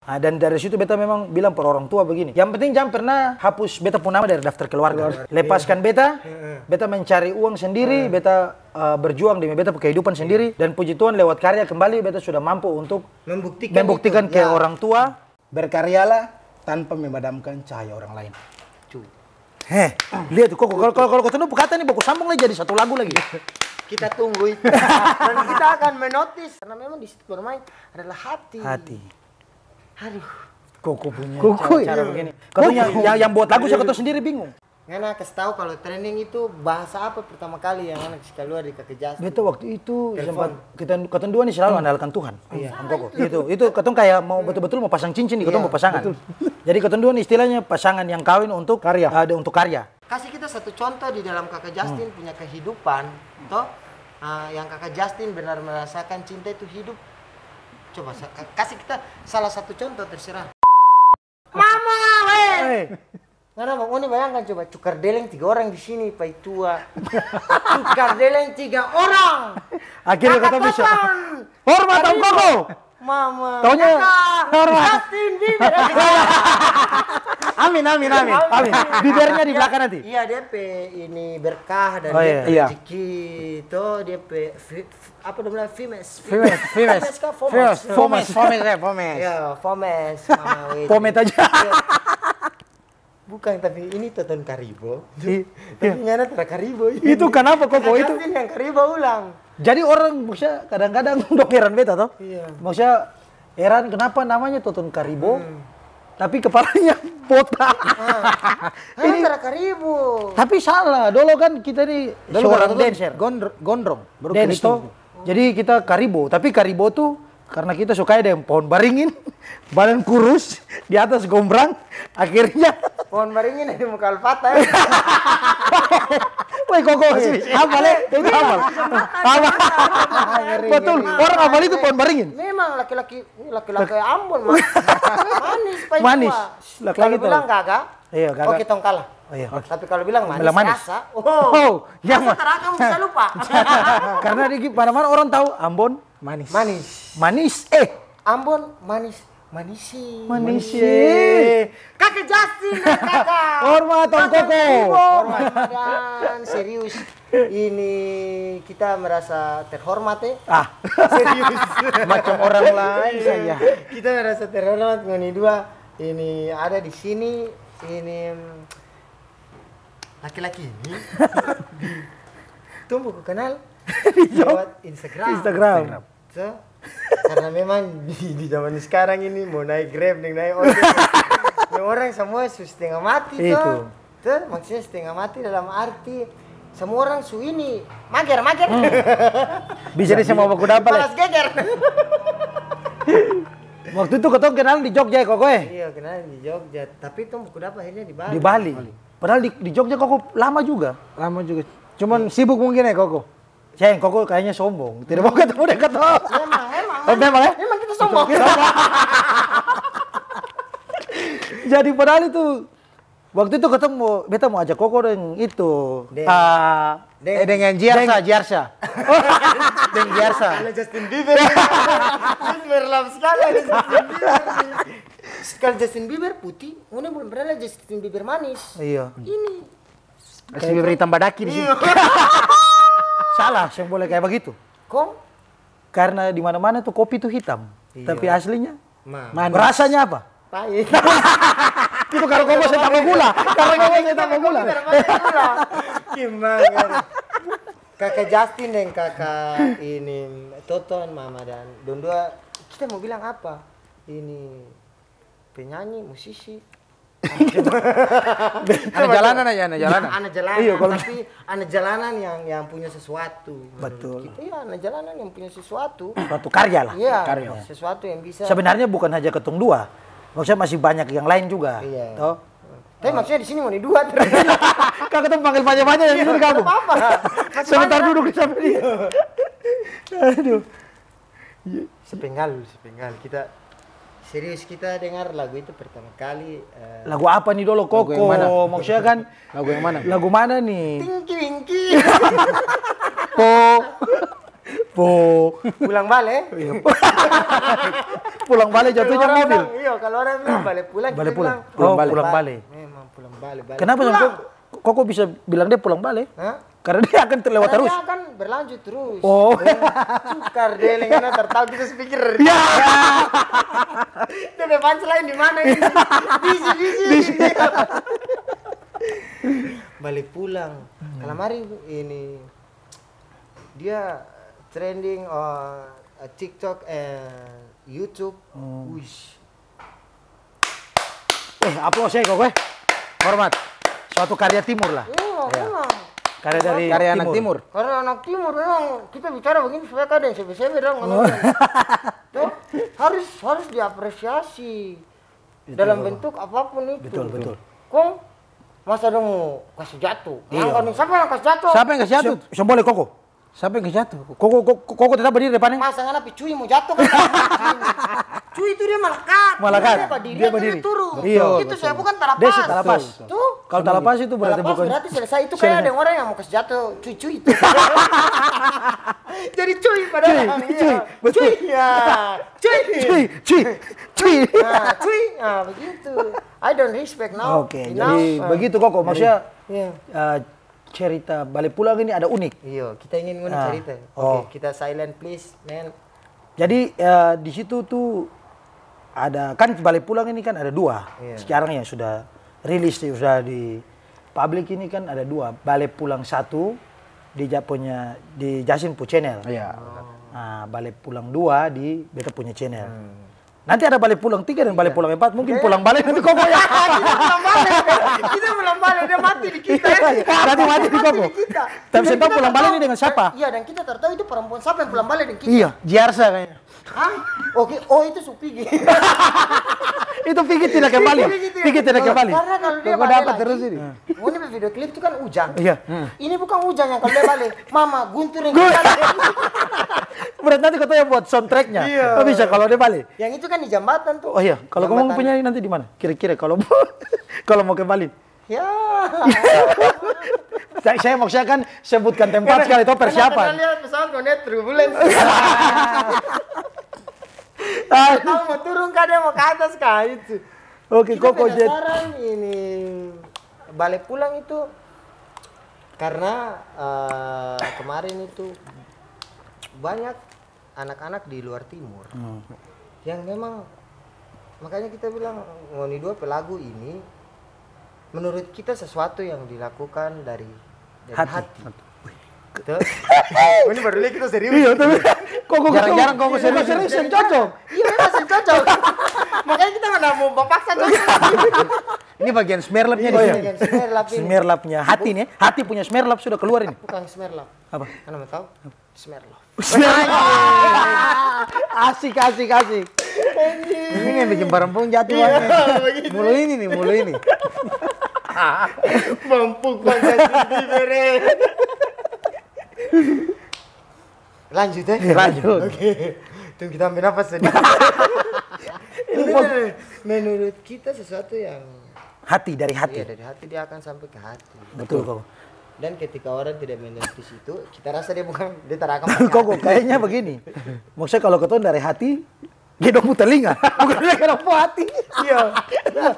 Nah, dan dari situ beta memang bilang per orang tua begini. Yang penting jangan pernah hapus beta pun nama dari daftar keluarga. Lepaskan beta, beta mencari uang sendiri, beta berjuang demi beta kehidupan sendiri. Dan puji Tuhan lewat karya kembali beta sudah mampu untuk membuktikan ke orang tua. Berkaryalah tanpa memadamkan cahaya orang lain. Lihat tuh, kalau kau tunggu kata nih, baku sambung lagi jadi satu lagu lagi. Kita tunggu itu. Dan kita akan menotis. Karena memang di situ bermain adalah hati. Aduh. Koko punya Koko cara begini. Katanya yang buat lagu saya kata sendiri bingung. Ngana kasih tahu kalau training itu bahasa apa pertama kali yang anak kasih keluar di Kakek Justin. Beta waktu itu sempat kita dua nih selalu andalkan Tuhan. Iya. Koko. Itu ketong kayak mau betul-betul mau pasang cincin di ketong mau pasangan. Jadi ketong dua nih istilahnya pasangan yang kawin untuk karya. Untuk karya. Kasih kita satu contoh di dalam Kakek Justin punya kehidupan, toh yang Kakak Justin benar merasakan cinta itu hidup. Coba kasih kita salah satu contoh terserah. Mama, weh. Karena Bang Oni bayangkan coba cukar deleng 3 orang di sini, pai tua. Cukar deleng 3 orang. Akhirnya kata bisa. Hormat Om Koko. Mama. Taunya hormat. Justin Bieber. Amin. Bibirnya di belakang nanti. Iya, DP ini berkah dan rezeki itu DP apa namanya famous. Ya, famous. Pomet aja. Bukan, tapi ini Toton Karibo. Tapi nyana tera Karibo. Itu kenapa Koko itu? Justin yang Karibo ulang. Jadi orang maksudnya kadang-kadang dong heran beta toh. Iya. Maksudnya heran kenapa namanya Toton Karibo. Tapi kepalanya botak. Ini tera Karibo. Tapi salah, dulu kan kita nih seorang dancer. Gondrong. Dance toh. Jadi kita Karibo, tapi Karibo tuh karena kita suka ada yang pohon baringin, badan kurus, di atas gombrang, akhirnya Pohon baringin di muka Alfata. Woi Koko, hafal ya? Itu hafal. Betul, orang hafal itu pohon baringin. Memang laki-laki Ambon, manis, manis. Kalau bilang gagak, iya, gagak. Oke, tong kalah. Iya. Tapi kalau bilang manis, rasa, yang kamu bisa lupa. Karena di mana-mana orang tahu Ambon manis. Ambon manisi. Kakek Justin, kakak. Hormat Om Koko. Hormat dan serius. Ini kita merasa terhormat ya. Serius. Macam orang lain saya. Kita merasa terhormat ngoni dua. Ini ada di sini. Ini laki-laki ini. Tunggu ku kenal lewat Instagram. So, karena memang di zaman sekarang ini mau naik Grab dan naik ojek, orang semua setengah mati tuh. Maksudnya setengah mati dalam arti semua orang ini mager. Bisa di semua baku dapat. Balas geger. Waktu itu ketemu kenal di Jogja ya Koko ya? Iya, kenal di Jogja, tapi tuh baku dapat akhirnya di Bali. Di Bali. Padahal di Jogja Koko lama juga. Cuman sibuk mungkin ya Koko. Sayang, Koko kayaknya sombong. Tidak mau ketemu dekat. Memang ya? Memang kita sombong. Jadi padahal itu waktu itu ketemu, beta mau ajak Koko dengan itu. Dengan Jiarsa. Dengan Jiarsa. Kalau Justin Bieber. Berlam sekali Justin Bieber. Kalau Justin Bieber putih, mana belum pernah lihat Justin Bieber manis. Iya. Ini. Justin Bieber hitam badaki di sini. Salah, yang boleh kayak begitu. Kok? Karena di mana-mana tuh kopi tuh hitam, tapi aslinya manis. Rasanya apa? Pahit. Itu kalau Koko saya tambah gula. Gimana? Kakak Justin dan kakak ini Toton, Mama dan Dondua, kita mau bilang apa? Ini penyanyi, musisi. Anak jalanan. Iya, tapi anak jalanan yang punya sesuatu. Betul. Kita ya anak jalanan yang punya sesuatu. Suatu karya lah. Iya, sesuatu yang bisa. Sebenarnya bukan hanya ketong dua, maksudnya masih banyak yang lain juga. Iya. Toh? Tapi maksudnya di sini mau dua terus. Kalau ketemu panggil banyak-banyak yang duduk kamu. Apa? Sebentar duduk di samping dia. Aduh. Sepenggal. Kita serius kita dengar lagu itu pertama kali. Lagu apa nih dulu Koko? Maksudnya kan lagu yang mana? Lagu mana nih? Tinky Winky. Pulang balik. Pulang balik jatuhnya Kalau orang mobil. bilang, iya, kalau orang bilang balik pulang, Balik kita pulang. bilang, Oh, pulang balik. Memang pulang balik. Kenapa pulang? kok bisa bilang dia pulang balik? Hah? Karena dia akan terlewat Karena terus. dia akan berlanjut terus. Oh. Cukar deh, lengkana tertahu kita speaker. Ya. Dia depan selain di mana ini? Bisi. Balik pulang. Kemarin ini dia trending TikTok and YouTube. Wish. Aplaus ya kok, hormat. Suatu karya timur lah. Memang. Karya dari Karya anak timur. Karena anak timur memang kita bicara begini supaya kadang sebe-sebe dong. Tuh harus diapresiasi dalam bentuk apapun itu. Betul. Kong masa dong mau kasih jatuh? Siapa yang kasih jatuh? Siapa yang kasih jatuh? Siapa boleh Koko? Siapa yang kasih jatuh? Koko tetap berdiri depannya. Masa ngana Cuy mau jatuh kan? Cuy itu dia malakat. Dia berdiri turun. Iya, itu saya bukan talapas. Dia talapas. Tuh. Kalau talapas itu berarti Talapas bukan. berarti selesai. Itu kayak ada orang yang mau kasih jatuh. Cuy itu. Jadi cuy padahal. Betul. Cuy ya. Cuy. Nah, begitu. I don't respect now. Oke, jadi begitu Koko. Maksudnya Iya. cerita balik pulang ini ada unik. Iya, kita ingin ngulik cerita. Oh. Oke, kita silent please, man. Jadi di situ tuh ada kan balik pulang ini kan ada dua. Iya. Sekarang yang sudah rilis sudah di publik ini kan ada dua. Balik pulang satu di Jasin punya channel. Iya. Nah, balik pulang dua di beta punya channel. Nanti ada balik pulang 3 dan balik pulang 4. Mungkin pulang balik nanti Koko ya. Kita pulang balik, dia mati di kita. Nanti mati di Koko. Tapi saya tahu pulang balik ini dengan siapa? Iya, dan kita tertahu itu perempuan siapa yang pulang balik dengan kita. Iya, Jiarsa kayaknya. Hah? Oke, oh itu Supigi. Itu Pigi tidak kembali. Pigi tidak kembali. Karena kalau dia Kok balik dapat lagi, terus ini? Oh, ini video klip itu kan Ujang. Iya. Ini bukan Ujang yang kalau dia balik. Mama, Guntur yang kita balik. Berarti nanti kau yang buat soundtracknya. Iya. Oh, bisa kalau dia balik. Yang itu kan di jambatan tuh. Oh iya, kalau kamu Jambatan. punya nanti di mana? Kira-kira kalau mau kembali. Ya. Saya maksudnya kan sebutkan tempat sekali itu persiapan. Karena lihat pesawat konet turbulence. Tahu mau turun kah dia mau ke atas kah itu. Oke, Kita Koko Jet. penasaran ini balik pulang itu karena kemarin itu banyak anak-anak di luar timur yang memang makanya kita bilang Ngoni dua pelagu ini menurut kita sesuatu yang dilakukan dari hati. Tuh. Ini baru lihat kita serius. Iya, tapi Koko Jarang-jarang Koko serius. serius yang cocok. Iya memang cocok. Makanya kita nggak mau paksa cocok. Ini bagian smerlapnya di Oh, iya. sini. Smerlap ini. Smerlapnya hati nih, hati punya smerlap sudah keluar ini. Bukan smerlap. Apa? Karena mau tahu? Smerlap. Asik. Ini yang bikin perempuan jatuh. Mulu ini. Mampuk banget ini bere. Lanjut ya? Lanjut. Oke. Tunggu kita ambil nafas sedikit. Menurut kita sesuatu yang Hati dari hati. iya dari hati dia akan sampai ke hati. Betul, Koko. Dan ketika orang tidak menepis itu, kita rasa dia bukan dia terakam. pakai Koko hati. kayaknya begini. Maksudnya kalau ketemu dari hati, dia dong telinga, bukan dia kena hati. Iya.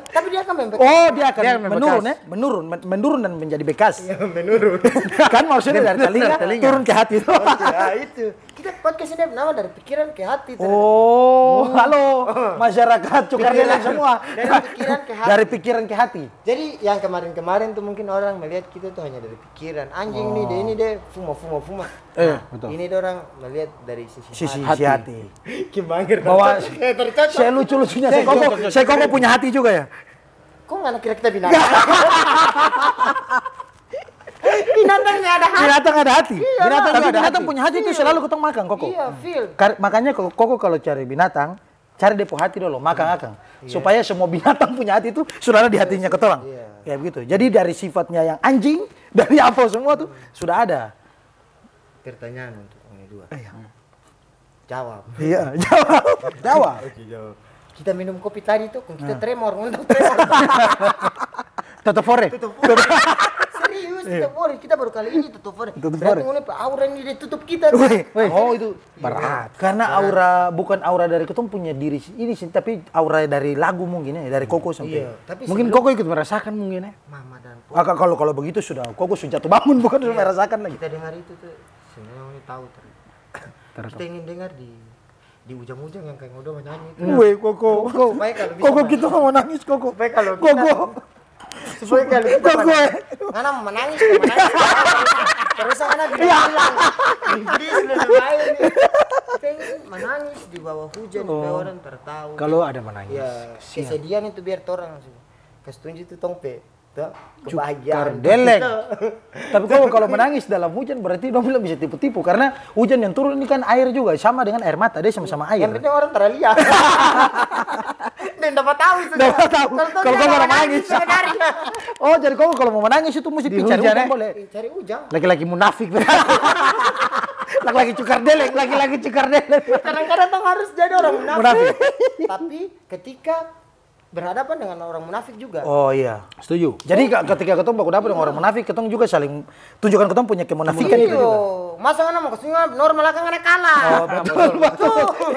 Tapi dia akan membekas. Oh, dia akan Dia menurun membekas. ya, menurun dan menjadi bekas. Iya, menurun. Kan maksudnya dari telinga, turun ke hati itu. Ya itu. Kita podcast ini nama dari pikiran ke hati. Oh, halo masyarakat Cukarela semua. Dari pikiran ke hati. Dari pikiran ke hati. Jadi yang kemarin-kemarin tuh mungkin orang melihat kita tuh hanya dari pikiran. Anjing nih, dia ini deh fuma. Betul. Ini dia orang melihat dari Sisi hati. hati. Gimana? Bahwa tercocok. saya lucu-lucunya, saya koko punya hati juga ya. Kok nggak kira kita binatang? Binatangnya ada hati. Binatang ada hati. Binatang Tapi juga ada binatang hati. punya hati itu selalu ketong makan koko. Iya, feel. Makanya koko kalau cari binatang, cari depo hati dulu, makan akang. Supaya semua binatang punya hati itu sudah ada di hatinya ketorang. Iya. Kayak begitu. Jadi dari sifatnya yang anjing, dari apa semua tuh sudah ada. Pertanyaan untuk ini dua. Jawab. Iya, jawab. Jawab. Kita minum kopi tadi tuh, kita tremor, ngundang tremor. Toto fore. serius, tutup forest. Kita baru kali ini tutup forest. Tutup Berarti forest. ngomong aura ini dia tutup kita. Oh itu berat. Karena aura bukan aura dari ketemu punya diri ini sih, tapi aura dari lagu mungkin ya, dari Koko sampai. Iya, tapi Mungkin Koko ikut merasakan mungkin ya. Mama dan Kalau begitu sudah Koko sudah jatuh bangun bukan sudah merasakan lagi. kita dengar itu tuh sebenarnya ini tahu kita ingin dengar di ujang-ujang yang kayak udah nyanyi itu. Weh Koko. Supaya kalau bisa Koko kita mau nangis Koko. supaya kalau kita supaya kalau kita karena mau menangis terus anak bilang please lebih baik nih kita ingin menangis di bawah hujan supaya orang tertahu Kalau ada menangis. ya kesedihan itu biar orang kasih tunjuk itu tongpe tuh Cukar kebahagiaan Deleng. Tapi kalau menangis dalam hujan berarti dong bilang bisa tipu-tipu karena hujan yang turun ini kan air juga sama dengan air mata, dia sama-sama air. yang penting orang terlihat dan dapat tahu sudah. Dapat tahu. Kalau kau mau menangis. sebenarnya Oh, jadi kau kalau mau menangis itu mesti cari hujan, hujan ya? boleh. cari ujang Laki-laki munafik. Laki-laki cukar deleng, laki-laki cukar deleng. kadang-kadang tuh harus jadi orang Munafik. munafik tapi ketika berhadapan dengan orang munafik juga Oh iya. Setuju. Jadi ketika ketemu baku dapat dengan orang munafik, ketemu juga saling tunjukkan ketemu punya kemunafikan itu juga. Masa anak mau kesini normal akan anak kalah. Oh, betul.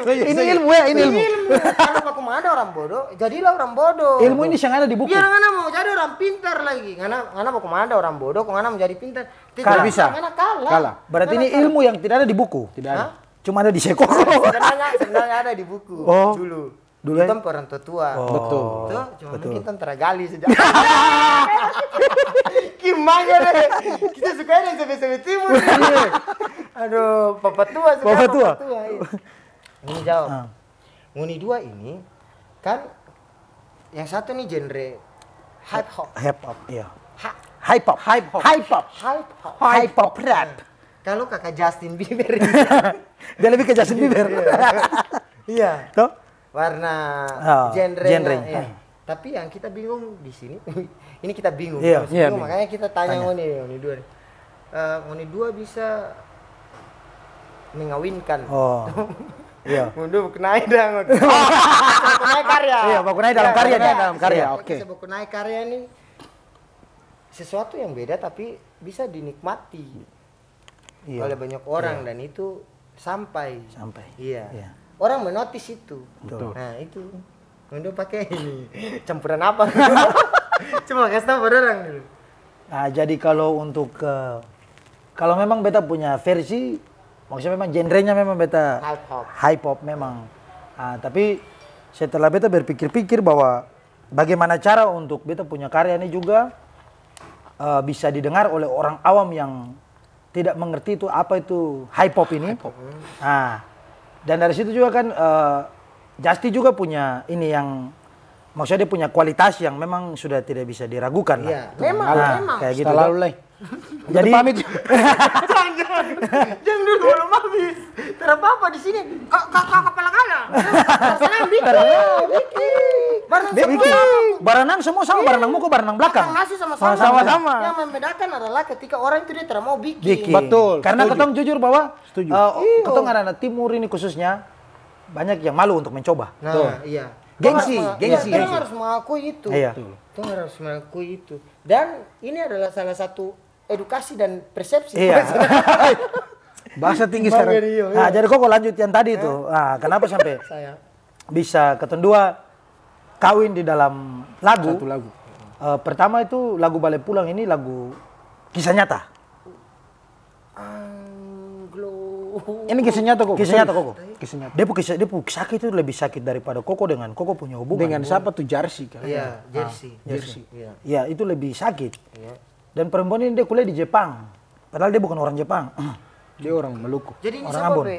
Ini ilmu ya, ini ilmu. Kalau aku mau ada orang bodoh, jadilah orang bodoh. Ilmu ini yang ada di buku. Biar ngana mau jadi orang pintar lagi. Ngana mau ada orang bodoh, kok ngana mau jadi pintar. Kalau bisa. Ngana kalah. Kalah. Berarti ini ilmu yang tidak ada di buku. Tidak ada. Hah? Cuma ada di Seko. Sebenarnya ada di buku Oh. dulu. Dulu Itu ya? kan orang tua. Betul. Tuh, cuma mungkin kan teragali sejak. Gimana deh? Kita suka yang sampai timur. Aduh, papa tua suka Papa tua. iya. Ini jawab. Nguni dua ini kan yang satu nih genre hype hop. Hip hop, iya. Ha- Hype hop, hype hop, hype hop, Hype hop. hype hop rap. Kalau kakak Justin Bieber Dia lebih ke Justin Bieber. iya. Tuh? Warna Oh, genre-nya. genre-nya. Iya. Tapi yang kita bingung di sini, ini kita bingung. Iya, Masih iya, bingung, bingung. makanya kita tanya Ngoni dua. nih. Ngoni dua bisa mengawinkan. Oh. Iya. Mundur kenai dah. Kenai karya. Iya, baku naik dalam karya nih, dalam karya. Oke. Bisa baku naik karya nih sesuatu yang beda tapi bisa dinikmati Iya. oleh banyak orang dan itu sampai. Iya. Iya. Orang menotis itu. Betul. Nah, itu. Mundur pakai ini. Campuran apa? Cuma kasih tahu pada orang dulu. Nah, jadi kalau untuk kalau memang beta punya versi, maksudnya memang genrenya memang beta Hype hop. hype hop memang. Tapi setelah beta berpikir-pikir bahwa bagaimana cara untuk beta punya karya ini juga bisa didengar oleh orang awam yang tidak mengerti itu apa itu hype hop ini. Nah, dan dari situ juga kan Justy juga punya ini yang maksudnya dia punya kualitas yang memang sudah tidak bisa diragukan Iya, lah. memang, Nah, memang. kayak gitu. Setelah lalu lah. Jadi pamit. Jangan dulu belum habis. Terapa apa di sini? Kakak kepala kaya. Sana yang bikin. Barenang Bikin. Barenang semua sama, barenang muka, barenang belakang. nasi sama-sama. Sama-sama. Yang membedakan adalah ketika orang itu dia tidak mau bikin. Bikin. Betul, Karena setuju. ketong jujur bahwa Setuju. ketong anak-anak timur ini khususnya banyak yang malu untuk mencoba. Nah, iya. Gengsi, Gengsi. gengsi. Kita harus mengakui itu. Iya. Kita harus mengakui itu. Dan ini adalah salah satu edukasi dan persepsi. Iya. Bahasa tinggi sekarang. Nah, jadi kok lanjut yang tadi itu. Nah, kenapa sampai Saya. bisa ketendua kawin di dalam lagu? Satu lagu. Pertama itu lagu Bale Pulang ini lagu kisah nyata. Ini kisah nyata kok. Kisah nyata Koko. Kisah nyata. Dia pun sakit itu lebih sakit daripada Koko dengan Koko punya hubungan. Dengan siapa tuh Jersey kan? Iya, jersey. Jersey. Iya. Ya, itu lebih sakit. Iya. Dan perempuan ini dia kuliah di Jepang. Padahal dia bukan orang Jepang. Dia orang Maluku. Jadi ini Orang siapa Ambon. pe?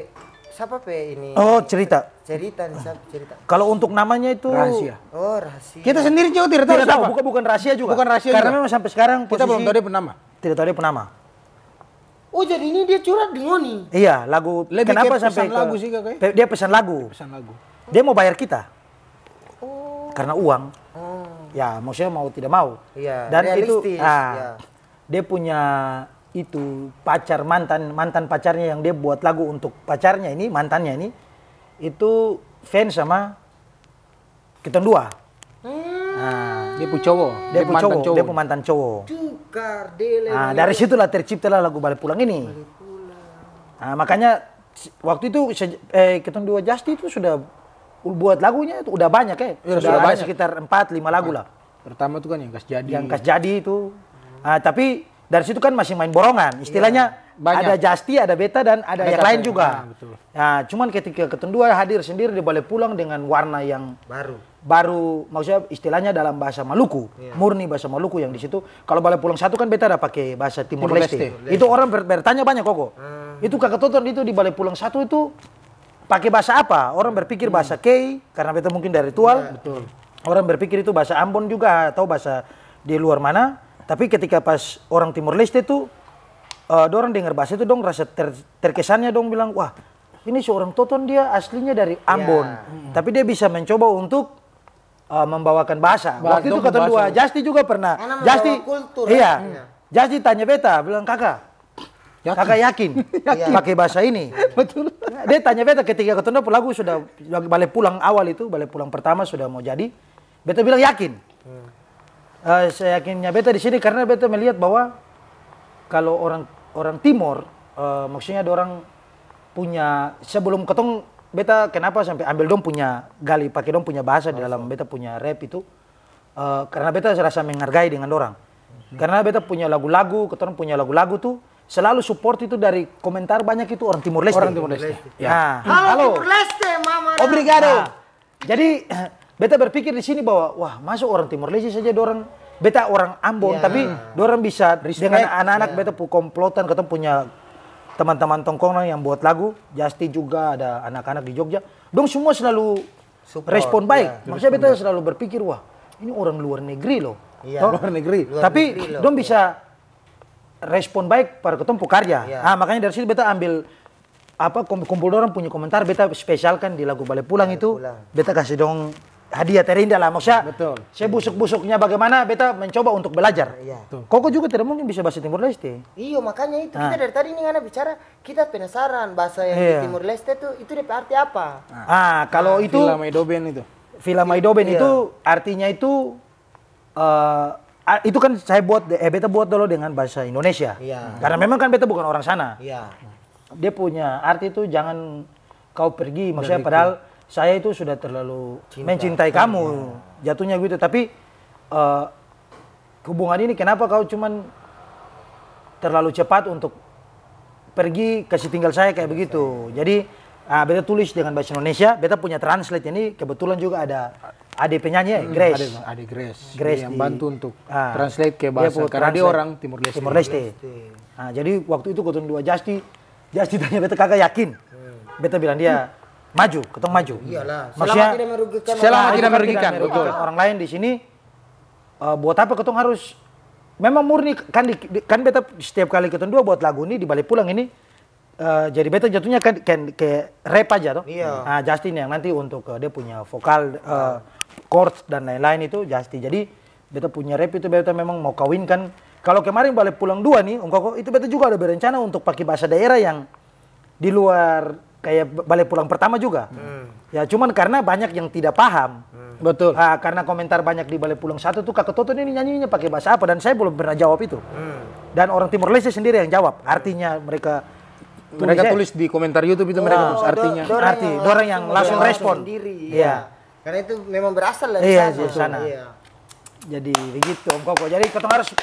Siapa pe ini? Oh, cerita. Cerita nih, siapa cerita? Kalau untuk namanya itu Rahasia. Oh, rahasia. Kita sendiri juga tidak tahu tidak tahu, siapa. bukan rahasia juga. Bukan rahasia Karena juga. memang sampai sekarang Kita belum tahu dia penama. Tidak tahu dia penama. Oh, jadi ini dia curhat di Ngoni. Iya, lagu Lebih kenapa kayak sampai pesan lagu sih, Kak, Dia pesan lagu. Pesan lagu. Dia mau bayar kita. Oh. Karena uang. Oh. Ya, maksudnya mau tidak mau. Iya, Dan itu realistis, ya. dia punya itu pacar mantan pacarnya yang dia buat lagu untuk pacarnya ini, mantannya ini itu fans sama kita dua. Dia pun cowok. Dia pun mantan cowok, dia pun mantan cowok. Itu Tukar, dele. Nah, dari situlah terciptalah lagu Balik Pulang ini. Nah, makanya waktu itu Ketun Dua Justi itu sudah buat lagunya itu udah banyak ya. Sudah ada banyak. sekitar 4-5 lagu lah. Pertama tuh kan yang Kas Jadi. Yang Kas Jadi itu. Nah, tapi dari situ kan masih main borongan. Istilahnya banyak. ada Justi, ada Beta dan ada yang lain juga. betul. Nah, cuman ketika Ketun Dua hadir sendiri di Balik Pulang dengan warna yang baru, maksudnya istilahnya dalam bahasa Maluku, murni bahasa Maluku yang di situ. Kalau Balik Pulang satu kan Beta ada pakai bahasa Timur Leste. Itu orang bertanya banyak kok. Itu Kakak Toton itu di Balik Pulang satu itu pakai bahasa apa? Orang berpikir bahasa Kei karena Beta mungkin dari ritual. Betul. Orang berpikir itu bahasa Ambon juga atau bahasa di luar mana. Tapi ketika pas orang Timur Leste itu dorang dengar bahasa itu dong rasa terkesannya dong bilang, wah ini seorang Toton dia aslinya dari Ambon. Tapi dia bisa mencoba untuk membawakan bahasa. Waktu itu Ketun Dua Justi juga pernah. Justi, iya. Justi tanya Beta, bilang kakak yakin pakai bahasa ini? Betul. Dia tanya Beta ketika Ketun Dua lagu sudah Balik Pulang awal itu, Balik Pulang pertama sudah mau jadi. Beta bilang yakin. Saya yakinnya Beta di sini karena Beta melihat bahwa kalau orang Timur, maksudnya orang punya sebelum ketong Beta kenapa sampai ambil dong punya gali pakai dong punya bahasa di dalam Beta punya rap itu karena Beta rasa menghargai dengan orang. Karena Beta punya lagu-lagu, ketong punya lagu-lagu tuh selalu support itu dari komentar banyak itu orang Timur Leste. Orang Timur Leste. Ya. Halo Timur Leste, mama. Obrigado. Jadi Beta berpikir di sini bahwa wah masuk orang Timur Leste saja dorang Beta orang Ambon tapi dorang bisa dengan anak-anak Beta komplotan ketemu punya teman-teman tongkrongan yang buat lagu, Justi juga ada anak-anak di Jogja. Dong semua selalu respon baik. Maksudnya Beta selalu berpikir wah ini orang luar negeri loh. Luar negeri. Tapi dong bisa respon baik pada ketemu karya. Nah, makanya dari situ Beta ambil apa kumpul orang punya komentar Beta spesialkan di lagu Balik Pulang itu. Beta kasih dong hadiah terindah lah maksudnya. Betul. Saya busuk-busuknya bagaimana Beta mencoba untuk belajar. Koko juga tidak mungkin bisa bahasa Timur Leste. Iya makanya itu kita dari tadi nih Ngana bicara kita penasaran bahasa yang di Timur Leste itu DP arti apa? Kalau itu Villa Maidoben itu. Villa Maidoben itu artinya itu kan saya buat Beta buat dulu dengan bahasa Indonesia. Karena memang kan Beta bukan orang sana. Dia punya arti itu jangan kau pergi maksudnya padahal saya itu sudah terlalu mencintai kamu, jatuhnya gitu. Tapi hubungan ini kenapa kau cuman terlalu cepat untuk pergi kasih tinggal saya kayak begitu. Jadi Beta tulis dengan bahasa Indonesia, Beta punya translate ini kebetulan juga ada adik penyanyi Grace. Adik Grace. Grace yang bantu untuk translate ke bahasa karena dia orang Timur Leste. Timur Leste. Nah, jadi waktu itu Ketun Dua Justi tanya Beta kakak yakin. Beta bilang dia maju, ketong maju. Iyalah, maksudnya selama tidak merugikan betul. Orang lain di sini buat apa ketong harus memang murni kan Beta setiap kali Ketun Dua buat lagu ini di Balik Pulang ini jadi Beta jatuhnya kan ke rap aja toh. Nah, Justin yang nanti untuk dia punya vokal chords dan lain-lain itu Justin. Jadi Beta punya rap itu Beta memang mau kawinkan. Kalau kemarin Balik Pulang 2 nih, Koko, itu Beta juga ada berencana untuk pakai bahasa daerah yang di luar kayak Balik Pulang pertama juga. Ya cuman karena banyak yang tidak paham. Betul. Karena komentar banyak di Balik Pulang 1 tuh Kakak Toton ini nyanyinya pakai bahasa apa dan saya belum pernah jawab itu. Dan orang Timur Leste sendiri yang jawab. Artinya mereka tulis di komentar YouTube itu mereka tulis artinya. Dorang yang langsung respon. Iya. Karena itu memang berasal dari sana. Jadi begitu Om Koko. Jadi kita harus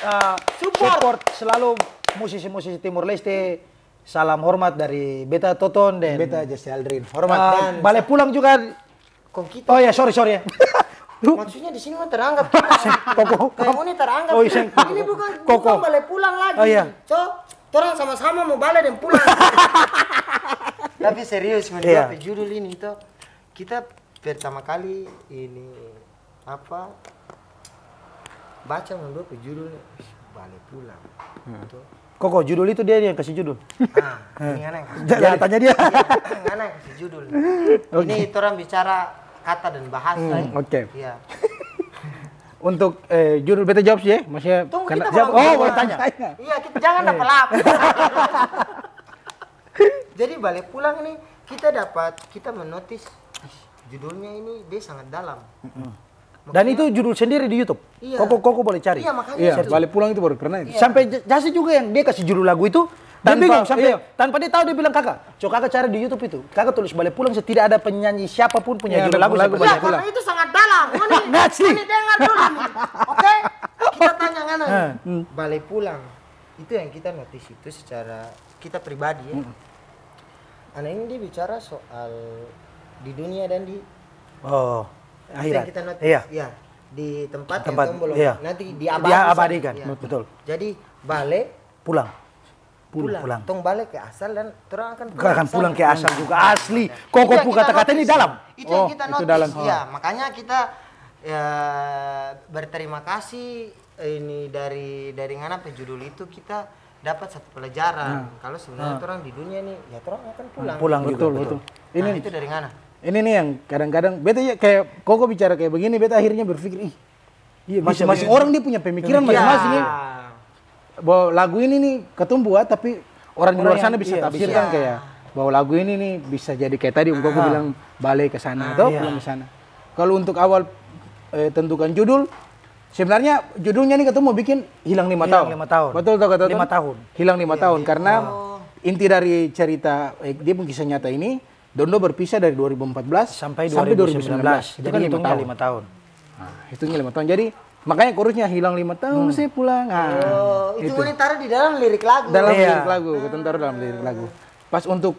support selalu musisi-musisi Timur Leste. Salam hormat dari Beta Toton dan Beta Justi Aldrin. Hormat dan Balik Pulang juga. Oh ya, sorry ya. Maksudnya di sini mah teranggap Koko. Kamu ini teranggap. Ini bukan Balik Pulang lagi. Oh iya. Orang sama-sama mau balik dan pulang. Tapi serius menurut judul ini tuh kita pertama kali ini apa baca menurut judulnya Balik Pulang. Koko judul itu dia yang kasih judul. Ini Ngana yang kasih. Ya tanya dia. Ngana yang kasih judul. Ini orang bicara kata dan bahasa. Oke. Iya. Untuk judul Beta jawab sih ya, maksudnya tunggu karena kita boleh tanya. Iya, kita jangan dapat Jadi Balik Pulang ini kita menotis judulnya ini dia sangat dalam. Dan itu judul sendiri di YouTube. Iya. Koko boleh cari. Iya, makanya Iya, itu. balik pulang itu baru pernah itu. Sampai Jasi juga yang dia kasih judul lagu itu, dia bingung sampai tanpa dia tahu dia bilang kakak, coba kakak cari di YouTube itu. Kakak tulis balik pulang tidak ada penyanyi siapapun punya judul lagu lagu seperti Ya, balik itu. pulang. karena itu sangat dalam. Ini dengar dulu nih. Oke? Kita tanya ngana nih. Balik pulang. Itu yang kita notice itu secara kita pribadi ya. Anak ini dia bicara soal di dunia dan di Oh, itu akhirat. yang kita notice. Iya. Ya, di tempat Tempat, yang belum iya. nanti Diabadikan, Ya. betul. Jadi balik Pulang. pulang. Tong balik ke asal dan orang akan Kakak akan pulang ke asal juga asli. Itu Koko yang pu kita kata-kata ini notice. dalam. Itu yang Oh, kita itu notice. dalam. Ya, makanya kita ya, berterima kasih ini dari ngana judul itu kita dapat satu pelajaran. Kalau sebenarnya orang di dunia nih ya orang akan pulang. Pulang juga, Betul, betul. betul. Ini Ini itu dari ngana? ini nih yang kadang-kadang beta ya kayak Koko bicara kayak begini, beta akhirnya berpikir, Iya, masing-masing orang dia punya pemikiran masing-masing ya. Bahwa lagu ini nih ketum buat tapi orang di luar sana bisa tafsirkan kayak bahwa lagu ini nih bisa jadi kayak tadi Koko bilang balik ke sana atau pulang ke sana. Kalau untuk awal tentukan judul, sebenarnya judulnya nih ketemu bikin hilang 5 tahun. 5 tahun. Betul tak kata 5 tahun. Hilang 5 tahun karena inti dari cerita dia pun kisah nyata ini Dondo berpisah dari 2014 Sampai 2019. Itu Jadi kan 5 hitungnya tahun. 5 tahun. Nah, hitungnya 5 tahun. Jadi makanya chorusnya hilang 5 tahun saya pulang. Nah, Oh, itu boleh taruh di dalam lirik lagu. dalam Iya. lirik lagu, ketentar dalam lirik lagu. Pas untuk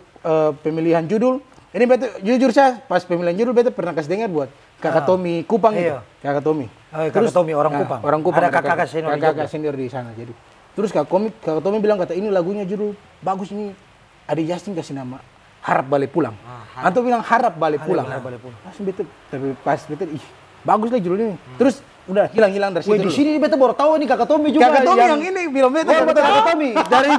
pemilihan judul, ini beta jujur saya pas pemilihan judul beta pernah kasih dengar buat Kakak Tommy Kupang itu. Iya. Kakak Tommy. Oh, Kakak Tommy orang Kupang. Orang Kupang. Ada kakak senior di kakak Jogja. senior di sana jadi. Terus Kakak Tommy bilang kata ini lagunya judul bagus ini. Adi Justin kasih nama Harap Balik Pulang. Anto bilang Harap Balik Pulang. Harap Balik Pulang. Langsung beta tapi pas beta bagus lah judul ini. Terus udah hilang dari situ. Wih, di dulu. sini beta baru tahu nih Kakak Tommy juga. Kakak Tommy yang ini bilang beta. Oh, betul Kakak Tommy. Dari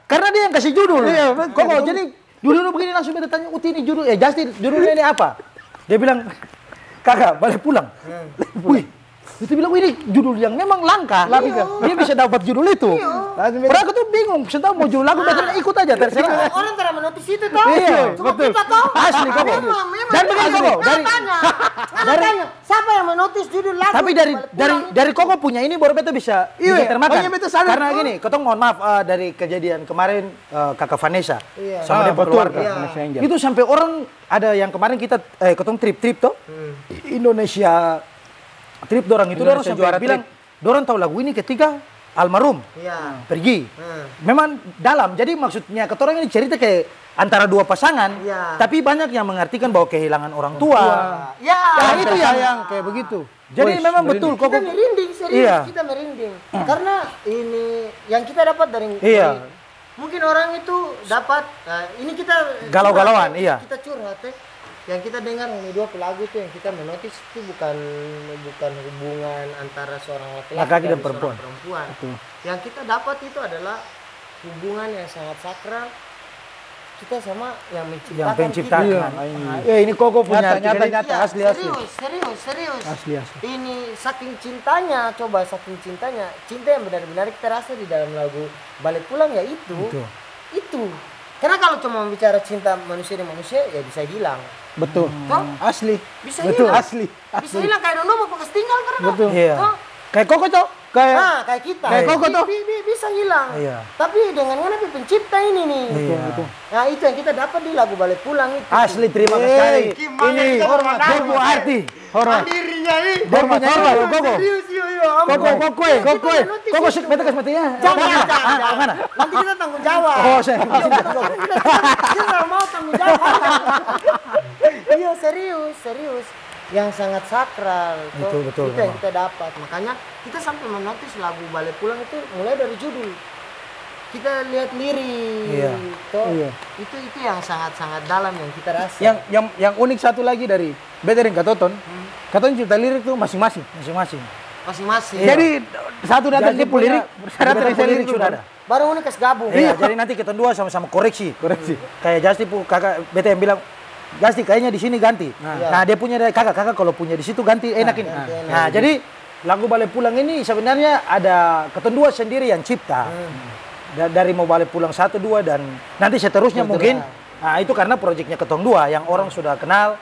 karena dia yang kasih judul. Iya, betul. Koko jadi judulnya begini langsung beta tanya, "Uti ini judul Justin, judulnya ini apa?" Dia bilang, "Kakak, balik pulang." Wih, itu bilang, "Wih, ini judul yang memang langka." Dia bisa dapat judul itu. Padahal aku tuh bingung, saya tahu mau judul lagu, beta ikut aja terserah. Orang tidak menotis itu tahu. Iya, Cuma betul. kita tahu. Asli, Koko. Memang. Dan begini, Koko, dari Tanya, siapa yang menotis judul lagu? tapi dari Koko punya ini baru beta bisa termakan. oh iya, beta sadar. Karena gini, ketong mohon maaf dari kejadian kemarin Kakak Vanessa Iya. sama dia betul, keluarga. Kak Vanessa Angel. Itu sampai orang ada yang kemarin kita ketong trip tuh. Indonesia trip dorang itu dorang Indonesia sampai juara bilang dorang tahu lagu ini ketika almarhum Iya. pergi. Memang dalam. Jadi maksudnya ketorang ini cerita kayak antara dua pasangan, Iya. tapi banyak yang mengartikan bahwa kehilangan orang tua. Ya. Nah, itu yang sayang kayak begitu. jadi Wes, memang merinding. betul Kita Koko. merinding serius, Iya. kita merinding. Karena ini yang kita dapat dari Iya. mungkin orang itu dapat ini kita Galau-galauan, curhat, iya. Kita curhat yang kita dengar ini dua lagu itu yang kita menotis itu bukan hubungan antara seorang Laki-laki dan seorang perempuan. Yang kita dapat itu adalah hubungan yang sangat sakral kita sama yang Yang menciptakan penciptakan. kita. Ini Koko punya Nyata, arti- nyata. Iya, asli. serius. Asli. Ini saking cintanya, saking cintanya, cinta yang benar-benar kita rasa di dalam lagu Balik Pulang ya itu. Karena kalau cuma bicara cinta manusia dan manusia ya bisa hilang. Betul. Toh? Asli. Bisa Betul. hilang. Asli. Bisa hilang kayak Dono mau bekas tinggal karena. Betul. Iya. Toh? Kayak Koko tuh. Kayak Nah, kayak kita. Kayak Koko tuh. Bisa hilang. Iya. Tapi dengan mana pencipta ini nih. Iya. Nah, itu yang kita dapat di lagu Balik Pulang itu. Asli terima kasih sekali. Gimana Ini kita hormat dia punya arti. Hormat. Dirinya ini. Dia punya hormat Koko. Serius, iya. Koko sih beta kasih matinya. Jangan. Mana? Nanti kita tanggung jawab. Oh, saya. Kita nggak mau tanggung jawab. Iya serius. Yang sangat sakral. Toh. Betul, Itu yang memang. kita dapat. Makanya kita sampai menotis lagu Balik Pulang itu mulai dari judul. Kita lihat lirik. Iya. Toh. Iya. Itu yang sangat-sangat dalam yang kita rasa. Yang unik satu lagi dari beta dan Katoton. Katoton cipta lirik tuh masing-masing. Masing-masing. masing-masing. Jadi satu datang Jadi dia punya punya syarat dari lirik lirik sudah ada. Baru ini kasih gabung. Iya, jadi nanti kita dua sama-sama koreksi. Koreksi. Kayak Justi kakak beta yang bilang Justi kayaknya di sini ganti. Nah, dia punya dari kakak kalau punya di situ ganti enak ini. Nah, jadi lagu Balik Pulang ini sebenarnya ada ketendua sendiri yang cipta. Dari mau Balik Pulang 1, 2 dan nanti seterusnya mungkin. Nah, itu karena proyeknya Ketong Dua yang orang sudah kenal.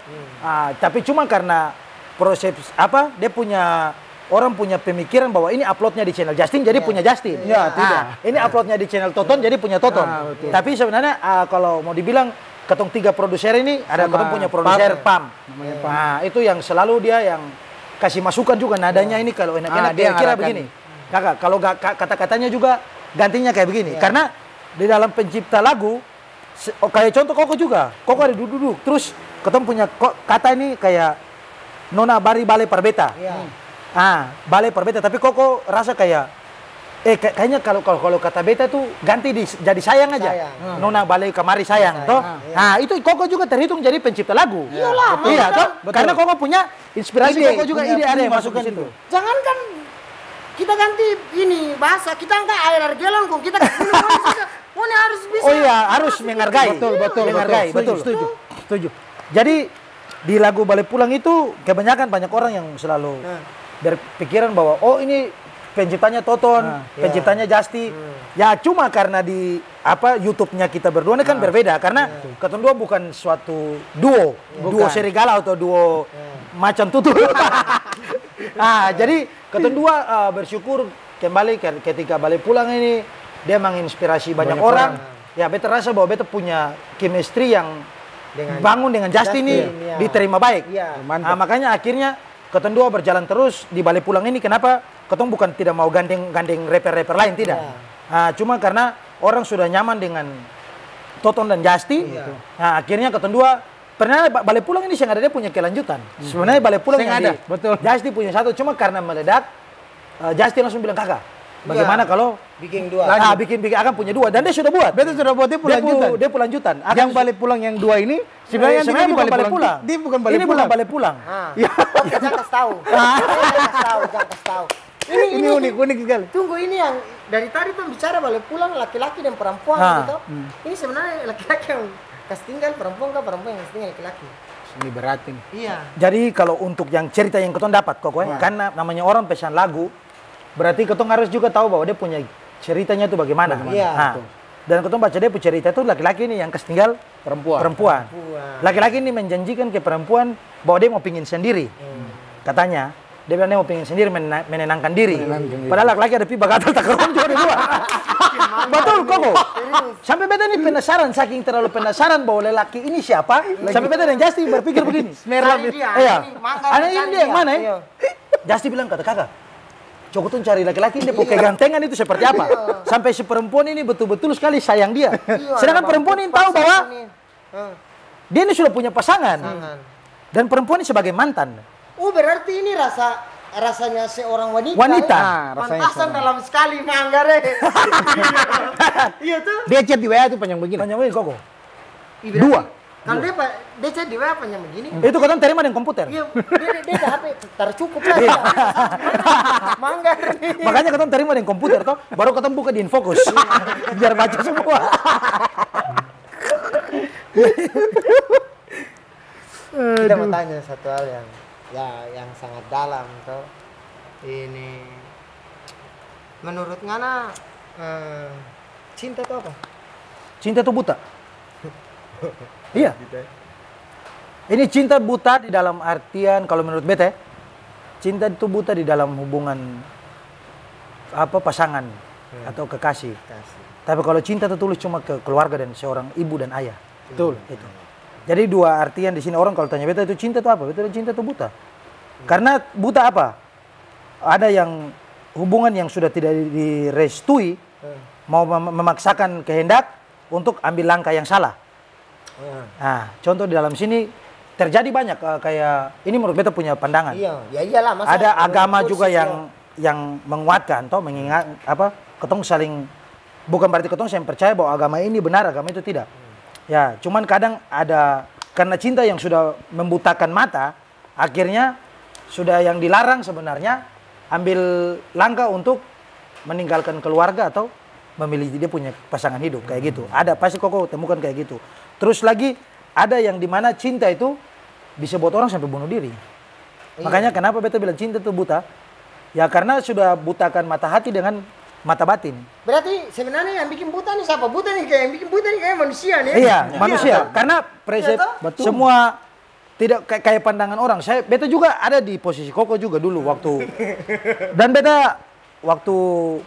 Tapi cuma karena proses apa? Dia punya orang punya pemikiran bahwa ini uploadnya di channel Justin jadi punya Justin. Ya, tidak. Ini uploadnya di channel Toton jadi punya Toton. Betul. Tapi sebenarnya kalau mau dibilang ketong 3 produser ini ada ketong punya produser Pam. Namanya Pam. Nah, itu yang selalu dia yang kasih masukan juga nadanya ini kalau enak-enak dia kira ngarahkan. begini. Kakak, kalau kata-katanya juga gantinya kayak begini. Karena di dalam pencipta lagu kayak contoh Koko juga. Koko ada duduk. Terus ketong punya kata ini kayak nona bari bale parbeta. Bale perbeta, tapi Koko rasa kayak kayaknya kalau kata beta tuh ganti jadi sayang aja. Nona bale kamari sayang, toh. Nah, itu Koko juga terhitung jadi pencipta lagu. Iyalah, iya, toh. Betul. Karena Koko punya inspirasi, Ide, Koko juga ide ada yang masuk ke situ. Jangankan kita ganti ini bahasa, kita angkat air argelon kok kita harus bisa. Oh iya, harus menghargai. Betul. Menghargai, betul. Setuju. Jadi di lagu Balik Pulang itu kebanyakan banyak orang yang selalu berpikiran bahwa oh ini penciptanya Toton, penciptanya Justi. Ya cuma karena di YouTube-nya kita berdua ini kan berbeda karena ketong dua bukan suatu duo serigala atau duo macan tutul. Jadi ketong dua bersyukur kembali ketika Balik Pulang ini dia menginspirasi banyak orang. Ya beta rasa bahwa beta punya chemistry yang bangun dengan Justin ini diterima baik. Nah, makanya akhirnya ketong dua berjalan terus di Balik Pulang ini. Kenapa? Ketong bukan tidak mau gandeng rapper-rapper lain, tidak. Cuma karena orang sudah nyaman dengan Toton dan Justi. Nah, akhirnya ketong dua pernah Balik Pulang ini yang ada dia punya kelanjutan. Sebenarnya Balik Pulang yang ada. Betul. Justi punya satu, cuma karena meledak Justi langsung bilang kakak. Bagaimana kalau bikin 2? bikin akan punya 2 dan dia sudah buat. Beta sudah buat dia lanjutan. Dia lanjutan. Yang Balik Pulang yang 2 ini sebenarnya bukan Balik Pulang. Dia bukan Balik Ini Pulang. bukan Balik Pulang. Ya. Jangan kasih tahu. Jangan kasih tahu. Ini unik sekali. Tunggu, ini yang dari tadi tuh bicara Balik Pulang laki-laki dan perempuan gitu. Ini sebenarnya laki-laki yang kasih tinggal, perempuan yang kasih tinggal laki-laki. Ini berat ini. Iya. Jadi kalau untuk yang cerita yang ketong dapat kok, karena namanya orang pesan lagu, berarti ketong harus juga tahu bahwa dia punya ceritanya itu bagaimana. Iya. Dan ketong baca dia punya cerita itu laki-laki ini yang kasih tinggal perempuan. Laki-laki ini menjanjikan ke perempuan bahwa dia mau pingin sendiri. Katanya dia bilang dia mau pingin sendiri menenangkan diri. Padahal laki-laki ada piba gatal tak keron juga di luar. Betul Koko. Sampai beta ini penasaran, saking terlalu penasaran bahwa lelaki ini siapa. Sampai beta dan Justi berpikir begini. Iya. Ada ini dia yang mana ya? Justi bilang kata kakak, coba tuh cari laki-laki dia pakai gantengan itu seperti apa. Sampai si perempuan ini betul-betul sekali sayang dia. Sedangkan perempuan ini tahu bahwa dia ini sudah punya pasangan. Dan perempuan ini sebagai mantan. Berarti ini rasanya seorang wanita. Rasanya dalam sekali manggare. Iya tuh. Dia chat di WA tuh panjang begini. Panjang begini Koko. 2. Kalau dia chat di WA panjang begini. Itu ketong terima dengan komputer. Iya, dia HP tercukup lah. Manggar. Makanya ketong terima dengan komputer toh, baru ketong buka di Infocus. Biar baca semua. Kita mau tanya satu hal yang sangat dalam toh. Ini menurut Ngana cinta itu apa? Cinta itu buta. Iya. Ini cinta buta di dalam artian kalau menurut beta, cinta itu buta di dalam hubungan pasangan atau kekasih. Tapi kalau cinta tertulis cuma ke keluarga dan seorang ibu dan ayah. Betul. Itu. Jadi dua artian di sini orang kalau tanya beta itu cinta itu apa? Beta cinta itu buta. Karena buta apa? Ada yang hubungan yang sudah tidak direstui mau memaksakan kehendak untuk ambil langkah yang salah. Nah, contoh di dalam sini terjadi banyak kayak ini menurut beta punya pandangan. Iya, ya iyalah. Ada agama juga yang menguatkan atau mengingat ketong saling bukan berarti ketong yang percaya bahwa agama ini benar, agama itu tidak. Ya, cuman kadang ada karena cinta yang sudah membutakan mata, akhirnya sudah yang dilarang sebenarnya ambil langkah untuk meninggalkan keluarga atau memilih dia punya pasangan hidup kayak gitu. Ada pasti Koko temukan kayak gitu. Terus lagi ada yang dimana cinta itu bisa buat orang sampai bunuh diri. Makanya kenapa beta bilang cinta itu buta? Ya karena sudah butakan mata hati dengan mata batin. Berarti sebenarnya yang bikin buta nih siapa? Buta nih kayak yang bikin buta nih kayak manusia nih. Iya, manusia. Karena semua tidak kayak pandangan orang. Beta juga ada di posisi Koko juga dulu waktu dan beta waktu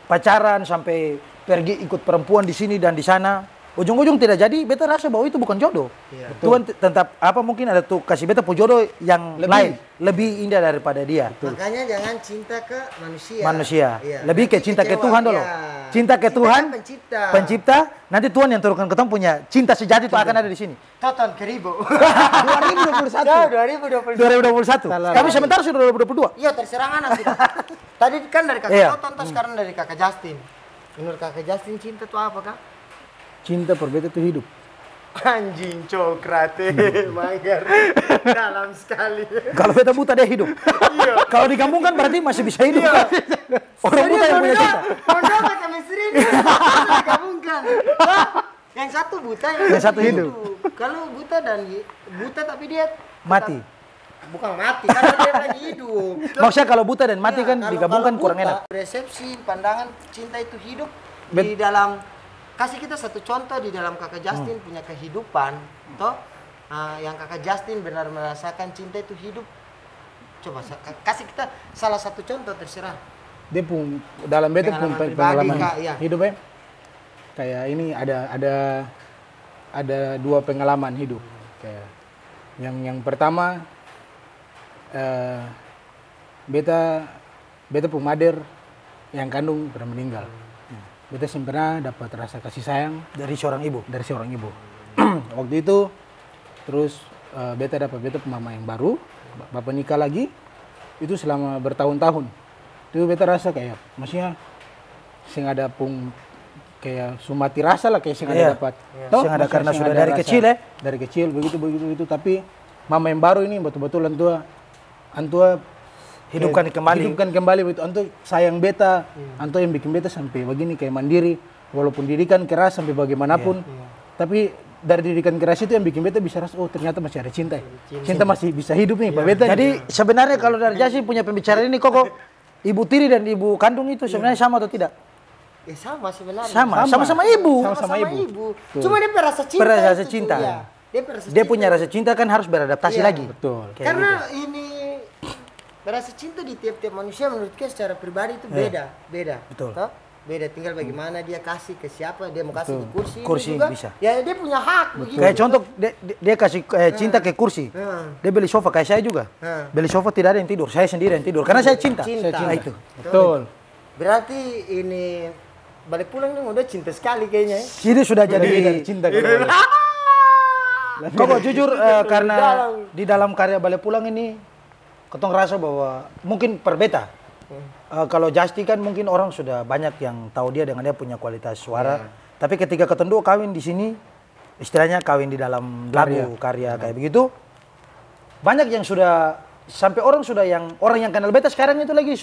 pacaran sampai pergi ikut perempuan di sini dan di sana. Ujung-ujung tidak jadi, beta rasa bahwa itu bukan jodoh. Iya. Tuhan tetap apa mungkin ada tuh kasih beta jodoh yang lain, lebih indah daripada dia. Makanya jangan cinta ke manusia. Manusia. Iya. Lebih ke Nanti cinta ke kecewa. Tuhan dulu. Iya. Cinta ke Tuhan, Kan pencipta. pencipta, nanti Tuhan yang turunkan ketemu punya cinta sejati itu akan ada di sini. Toton ke ribu. 2021. Ya, 2021. 2021. Kami sebentar sudah 2022. Iya, terserah anak sudah. Tadi kan dari kakak Iya. Toton, terus sekarang dari kakak Justin. Menurut kakak Justin cinta itu apa, Kak? Cinta per beta itu hidup. Anjing coklat, manggar. Dalam sekali. Kalau beta buta dia hidup. Iya. Kalau digabungkan berarti masih bisa hidup. Orang buta yang punya cinta. Mondok pakai chemistry ini. Digabungkan. Hah? Yang satu buta, Yang satu hidup. Kalau buta dan buta tapi dia Mati. bukan mati, karena dia lagi hidup. Maksudnya kalau buta dan mati Iya, kan kalau- digabungkan kalau kurang buta, enak. Resepsi pandangan cinta itu hidup di dalam, kasih kita satu contoh di dalam kakak Justin punya kehidupan, toh yang kakak Justin benar merasakan cinta itu hidup. Coba kasih kita salah satu contoh, terserah. Dia pun dalam beta pun Pengalaman pribadi, pengalaman Kak, iya. hidup ya. Kayak ini ada dua pengalaman hidup. Kayak yang pertama beta pun mader yang kandung pernah meninggal. Beta sih pernah dapat rasa kasih sayang Dari seorang ibu. dari seorang ibu. Waktu itu terus beta mama yang baru, bapak nikah lagi, itu selama bertahun-tahun. Itu beta rasa kayak maksudnya sing ada pun kayak sumati rasa lah, kayak sing ada Iya. dapat. Sing ada Maksudnya karena sing sudah ada dari rasa kecil ya. dari kecil begitu tapi mama yang baru ini betul-betul antua Hidupkan kembali begitu, antua sayang beta, antua yang bikin beta sampai begini kayak mandiri, walaupun didikan keras sampai bagaimanapun, tapi dari didikan keras itu yang bikin beta bisa rasa, oh ternyata masih ada cinta. Cinta masih bisa hidup nih, Pak beta. Jadi sebenarnya kalau dari Jasi punya pembicaraan ini Koko, ibu tiri dan ibu kandung itu sebenarnya sama atau tidak? Sama sebenarnya. Sama-sama ibu. Sama-sama ibu. Cuma dia perasa cinta. Perasa itu cinta. tuh, iya. Dia punya rasa cinta kan harus beradaptasi Iya. lagi. Betul. Kayak Karena ini rasa cinta di tiap-tiap manusia menurut kita secara pribadi itu beda. Betul. Toh? Beda, tinggal bagaimana dia kasih ke siapa, dia mau kasih di kursi, Kursi ini juga, bisa. ya dia punya hak begitu. Kayak contoh dia kasih cinta ke kursi. Dia beli sofa kayak saya juga. Beli sofa tidak ada yang tidur, saya sendiri yang tidur karena saya cinta. Cinta. Nah, itu. Betul. Berarti ini balik pulang nih udah cinta sekali kayaknya ya. Ini sudah Lebih dari jadi cinta kalau Koko jujur karena di dalam karya Balik Pulang ini ketong rasa bahwa mungkin perbeta. Kalau Justy kan mungkin orang sudah banyak yang tahu dia dengan dia punya kualitas suara. Tapi ketika ketemu kawin di sini, istilahnya kawin di dalam lagu karya kayak begitu, banyak yang sudah sampai orang yang kenal beta sekarang itu lagi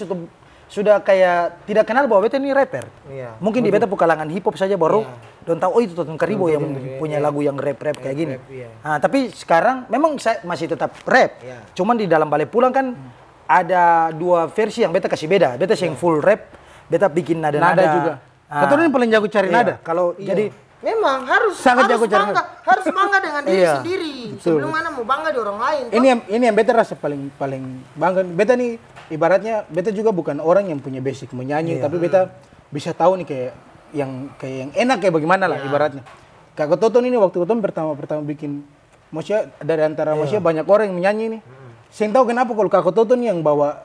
sudah kayak tidak kenal bahwa beta ini rapper. Iya. Mungkin di beta bukan kalangan hip hop saja baru don tahu oh itu Toton Karibo yang punya lagu yang rap kayak gini. iya. Nah, tapi sekarang memang saya masih tetap rap. Iya. Cuman di dalam Balik Pulang kan ada dua versi yang beta kasih beda. Beta yang full rap, beta bikin nada-nada nada juga. Betul ini paling jago cari Iya, nada. Kalau jadi Memang harus Sangat jago cari bangga, harus bangga dengan diri Iya. sendiri. Sebelum mana mau bangga di orang lain. toh? Ini yang beta rasa paling bangga. Beta nih ibaratnya beta juga bukan orang yang punya basic menyanyi, tapi beta bisa tahu nih kayak yang enak kayak bagaimana lah ibaratnya. Kak Toton ini waktu Toton pertama bikin, maksudnya dari antara maksudnya banyak orang yang menyanyi nih. Saya tahu kenapa kalau Kak Toton yang bawa,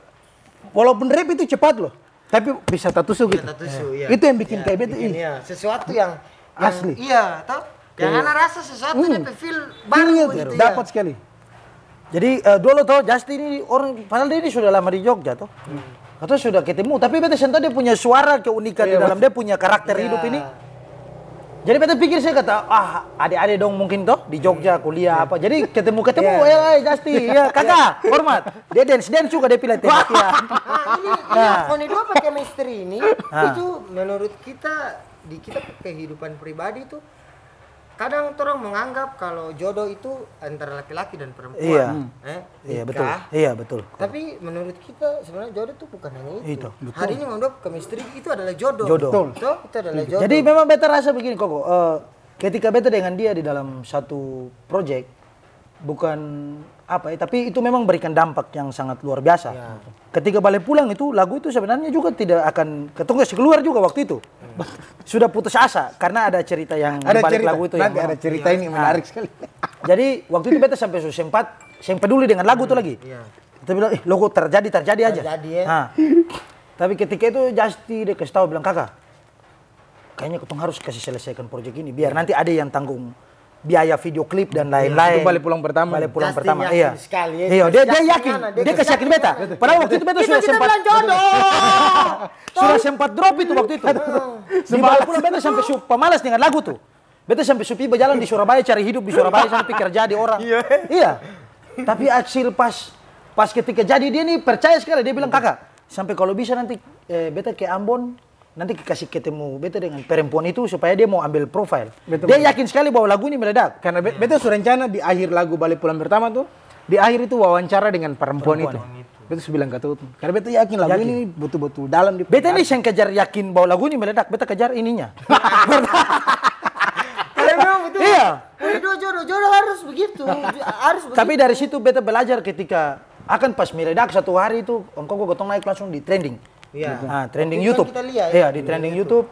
walaupun rap itu cepat loh, tapi bisa tatusu gitu. Tatusu, iya. Itu yang bikin kayak beta Bikin, iya. Sesuatu yang Asli. Iya, toh. Yang anak rasa sesuatu dia feel baru gitu ya. dapat sekali. Jadi dulu tuh Justy ini orang padahal dia ini sudah lama di Jogja tuh. Atau sudah ketemu, tapi beta sentuh dia punya suara keunikan di dalam dia punya karakter hidup ini. Jadi beta pikir saya kata, adik-adik dong mungkin toh di Jogja kuliah apa. Jadi ketemu Justy, ya kakak, hormat. Dia dance juga dia pilih tembak ya. Nah, ini dua pakai chemistry ini itu menurut kita di kita kehidupan pribadi itu kadang orang menganggap kalau jodoh itu antara laki-laki dan perempuan. Iya. Iya Nikah. betul. Iya betul. Tapi menurut kita sebenarnya jodoh itu bukan hanya itu. Itu, Hari ini menganggap chemistry itu adalah jodoh. Jodoh. Betul. Toh, itu adalah jodoh. Jadi memang beta rasa begini Koko, ketika beta dengan dia di dalam satu project, bukan apa ya, tapi itu memang berikan dampak yang sangat luar biasa. Ya. Ketika balik pulang itu lagu itu sebenarnya juga tidak akan ketemu keluar juga waktu itu. Sudah putus asa karena ada cerita yang di balik lagu itu nanti yang ada cerita ini menarik sekali. Jadi waktu itu beta sampai sempat saya peduli dengan lagu itu lagi. Iya. Kita bilang, logo terjadi aja. Terjadi ya. Nah, tapi ketika itu Justi dia kasih tahu bilang, kakak, kayaknya kita harus kasih selesaikan proyek ini biar nanti ada yang tanggung biaya video klip dan lain-lain. Itu balik pulang pertama. Balik pulang Justin pertama, yakin iya. sekali, ya. Iya, dia yakin, Dia dia kasih yakin beta. Padahal waktu itu beta sudah sempat sudah sempat drop itu waktu itu. Di balik pulang beta sampai pemalas dengan lagu tuh. Beta sampai supi berjalan di Surabaya cari hidup di Surabaya sampai kerja di orang. Iya. Tapi hasil pas ketika jadi dia nih percaya sekali, dia bilang, kakak, sampai kalau bisa nanti beta ke Ambon, nanti kasih ketemu beta dengan perempuan itu supaya dia mau ambil profile. Betul, Dia yakin sekali bahwa lagu ini meledak. Karena beta sudah rencana di akhir lagu balik pulang pertama tuh, di akhir itu wawancara dengan perempuan itu. Beta sudah bilang ke Tutun. Karena beta yakin lagu ini betul-betul dalam di. Beta ini yang kejar yakin bahwa lagu ini meledak, beta kejar ininya. Iya. Jodoh harus begitu. Harus begitu. Tapi dari situ beta belajar ketika akan pas meledak satu hari itu Om Koko gotong naik langsung di trending. Iya. Nah, trending Waktu itu YouTube. kan kita lihat, Iya, di trending YouTube.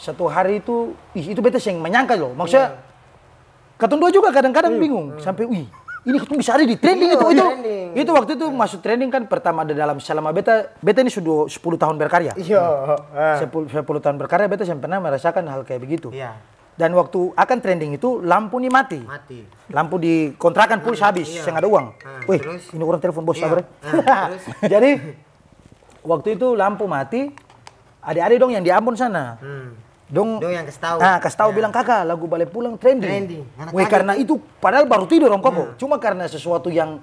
Satu hari itu, itu beta yang menyangka loh. Maksudnya, katong dua juga kadang-kadang bingung. Sampai, ini katong bisa ada di trending itu. Trending. Itu waktu itu masuk trending kan pertama ada dalam selama beta ini sudah 10 tahun berkarya. Iya. 10 tahun berkarya beta yang pernah merasakan hal kayak begitu. Iya. Dan waktu akan trending itu lampu nih mati. Lampu di kontrakan puls habis, saya nggak ada uang. Wih, terus? ini orang telepon bos sabar. Terus? Jadi waktu itu lampu mati, adik-adik dong yang di Ambon sana. Dong yang kasih tahu. Nah, kasih tahu bilang, kakak lagu balik pulang trending. Anak Wih, kaget. karena itu padahal baru tidur Om Koko. Cuma karena sesuatu yang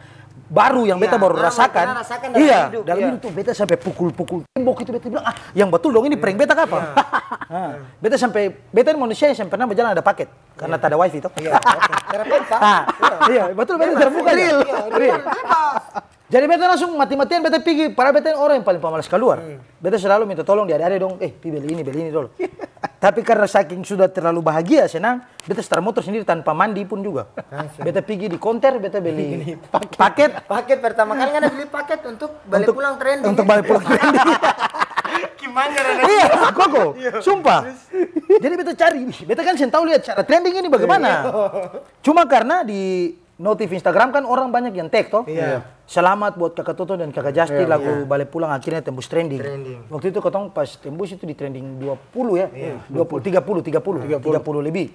baru yang beta baru rasakan. Dalam hidup, Dalam hidup tuh beta sampai pukul-pukul tembok itu beta bilang, yang betul dong ini prank beta kapan? Beta sampai beta manusia yang pernah berjalan ada paket karena tak ada wifi toh. Iya. Terpaksa. Iya, betul beta terbuka real. Jadi beta langsung mati-matian beta pergi, padahal beta orang yang paling pemalas keluar. Beta selalu minta tolong di adik-adik dong, beli ini dulu. Tapi karena saking sudah terlalu bahagia, senang, beta start motor sendiri tanpa mandi pun juga. Beta pergi di konter, beta beli paket. Paket pertama kali kan beli paket untuk balik pulang trending. Untuk balik pulang trending. Gimana? Iya, Koko, sumpah. Jadi beta cari, beta kan sen tahu lihat cara trending ini bagaimana. Cuma karena di notif Instagram kan orang banyak yang tag toh. Iya. Selamat buat kakak Toto dan kakak Justi lagu balik pulang akhirnya tembus trending. Waktu itu ketong pas tembus itu di trending 20 ya. 30 lebih.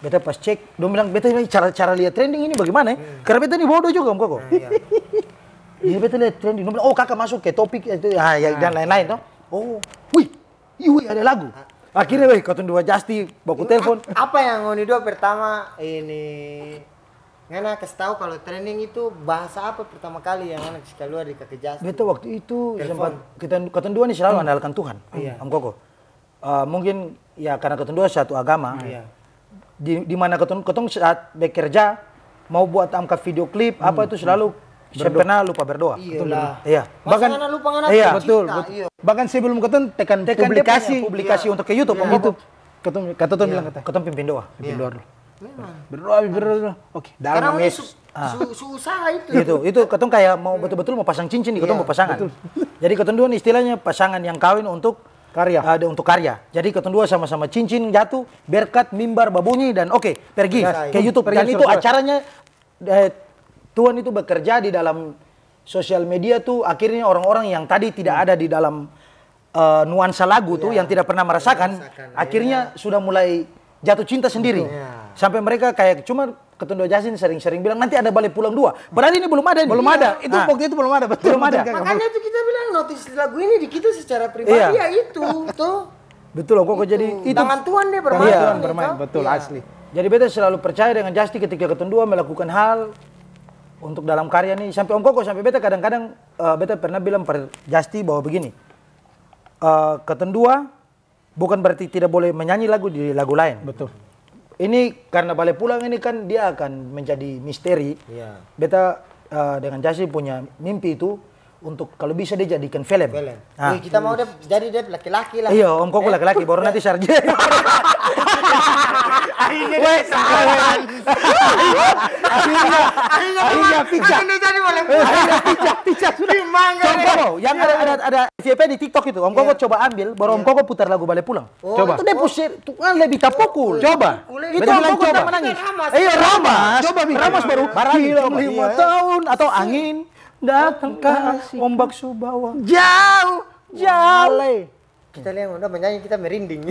Beta pas cek, dia bilang beta ini cara lihat trending ini bagaimana ya? Karena beta ini bodoh juga Om Koko. Iya beta lihat trending, dia bilang oh kakak masuk ke topik itu dan lain-lain toh. Oh, wih ada lagu. Akhirnya weh ketong dua Justi baku telepon. Apa yang Oni dua pertama ini Ngana kasih tahu kalau trending itu bahasa apa pertama kali yang Ngana kasih keluar di kakek Justi? Beta waktu itu sempat ketong dua nih selalu andalkan Tuhan, Om Koko. Mungkin ya karena ketong dua satu agama. Di mana ketong saat bekerja mau buat angkat video klip apa itu selalu saya pernah lupa berdoa. Iya. Bahkan Ngana lupa Ngana iya, betul. Bahkan sebelum ketong tekan dia punya publikasi publikasi untuk ke YouTube Om Koko. ketong bilang kata. Ketong pimpin doa. Pimpin doa dulu. Memang. Berdoa. Oke, Karena dalam Oni Yesus. usaha itu. Itu ketong kayak mau betul-betul mau pasang cincin nih, ketong mau pasangan. Jadi ketong dua nih istilahnya pasangan yang kawin untuk Karya. untuk karya. Jadi ketong dua sama-sama cincin jatuh, berkat mimbar babunyi dan pergi ke YouTube. Dan itu acaranya Tuhan itu bekerja di dalam sosial media tuh akhirnya orang-orang yang tadi tidak ada di dalam nuansa lagu tuh yang tidak pernah merasakan akhirnya sudah mulai jatuh cinta sendiri. Sampai mereka kayak cuma ketemu Jasin sering-sering bilang nanti ada balik pulang 2. Padahal ini belum ada. Belum ada. Itu waktu itu belum ada. Betul. Belum ada. Makanya itu kita bilang notis lagu ini di kita secara pribadi ya itu tuh. Betul Koko jadi itu. Tangan Tuhan dia bermain. Tuhan bermain betul asli. Jadi beta selalu percaya dengan Justi ketika ketemu dua melakukan hal untuk dalam karya nih sampai Om Koko sampai beta kadang-kadang beta pernah bilang pada Justi bahwa begini. Ketemu dua bukan berarti tidak boleh menyanyi lagu di lagu lain. Betul. Ini karena balik pulang ini kan dia akan menjadi misteri. Iya. Beta dengan Justi punya mimpi itu untuk kalau bisa dia jadikan film. Nah. Kita mau dia jadi dia laki-laki lah. Iya, Om Koko laki-laki baru nanti sarjana. Akhirnya pijak. Akhirnya jadi boleh. Pijak sudah. Om Koko, yang ada FYP di TikTok itu, Om Koko coba ambil, baru Om Koko putar lagu Balik Pulang. Coba. Itu dia pusir, itu kan lebih tapokul. Coba. Itu Om Koko tak menangis. Iya, Ramas. Coba bikin. Ramas baru. Hilang 5 tahun atau angin datang kasih ombak subawa. Jauh. Kita lihat udah menyanyi kita merinding.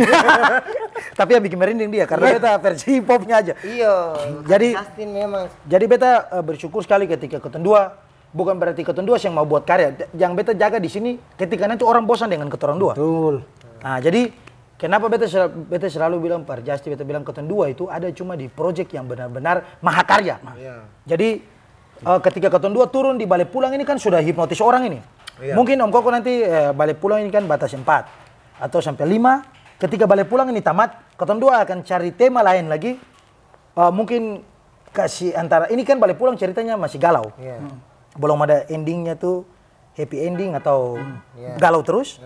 Tapi yang bikin merinding dia karena beta versi popnya aja. Iya. Jadi Justin memang. Jadi beta bersyukur sekali ketika Keton 2. Bukan berarti Keton 2 yang mau buat karya. Yang beta jaga di sini ketika nanti orang bosan dengan Keton 2. Betul. Nah, jadi kenapa beta selalu bilang Pak Justi, beta bilang Keton 2 itu ada cuma di project yang benar-benar mahakarya. Iya. Jadi ketika Keton 2 turun di Balik Pulang ini kan sudah hipnotis orang ini. Iya. Mungkin Om Koko nanti Balik Pulang ini kan batas 4 atau sampai 5. Ketika Balik Pulang ini tamat, Keton 2 akan cari tema lain lagi. Mungkin kasih antara ini kan Balik Pulang ceritanya masih galau. Iya. Belum ada endingnya tuh happy ending atau galau terus.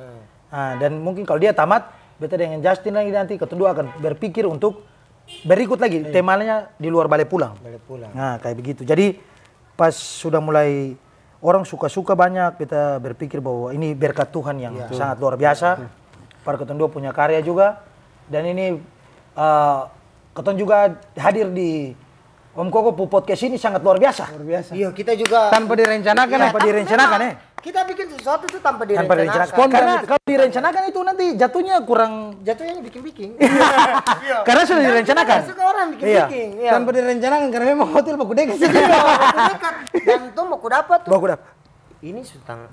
Nah, dan mungkin kalau dia tamat, beta dengan Justin lagi nanti Keton 2 akan berpikir untuk berikut lagi temanya di luar Balik Pulang. Balik Pulang. Nah, kayak begitu. Jadi pas sudah mulai orang suka-suka banyak, kita berpikir bahwa ini berkat Tuhan yang sangat luar biasa. Para Keton 2 punya karya juga. Dan ini Keton juga hadir di Om Koko podcast ini sangat luar biasa. Iya, kita juga Tanpa direncanakan. Tanpa direncanakan Kita bikin sesuatu itu tanpa Tanpa direncanakan. Karena kalau direncanakan itu nanti jatuhnya kurang. Jatuhnya bikin-bikin. Karena sudah direncanakan. Suka orang bikin-bikin. Iya. Tanpa direncanakan karena memang hotel baku dekat. Dan tuh mau dapat tuh. Baku dapat. Ini tentang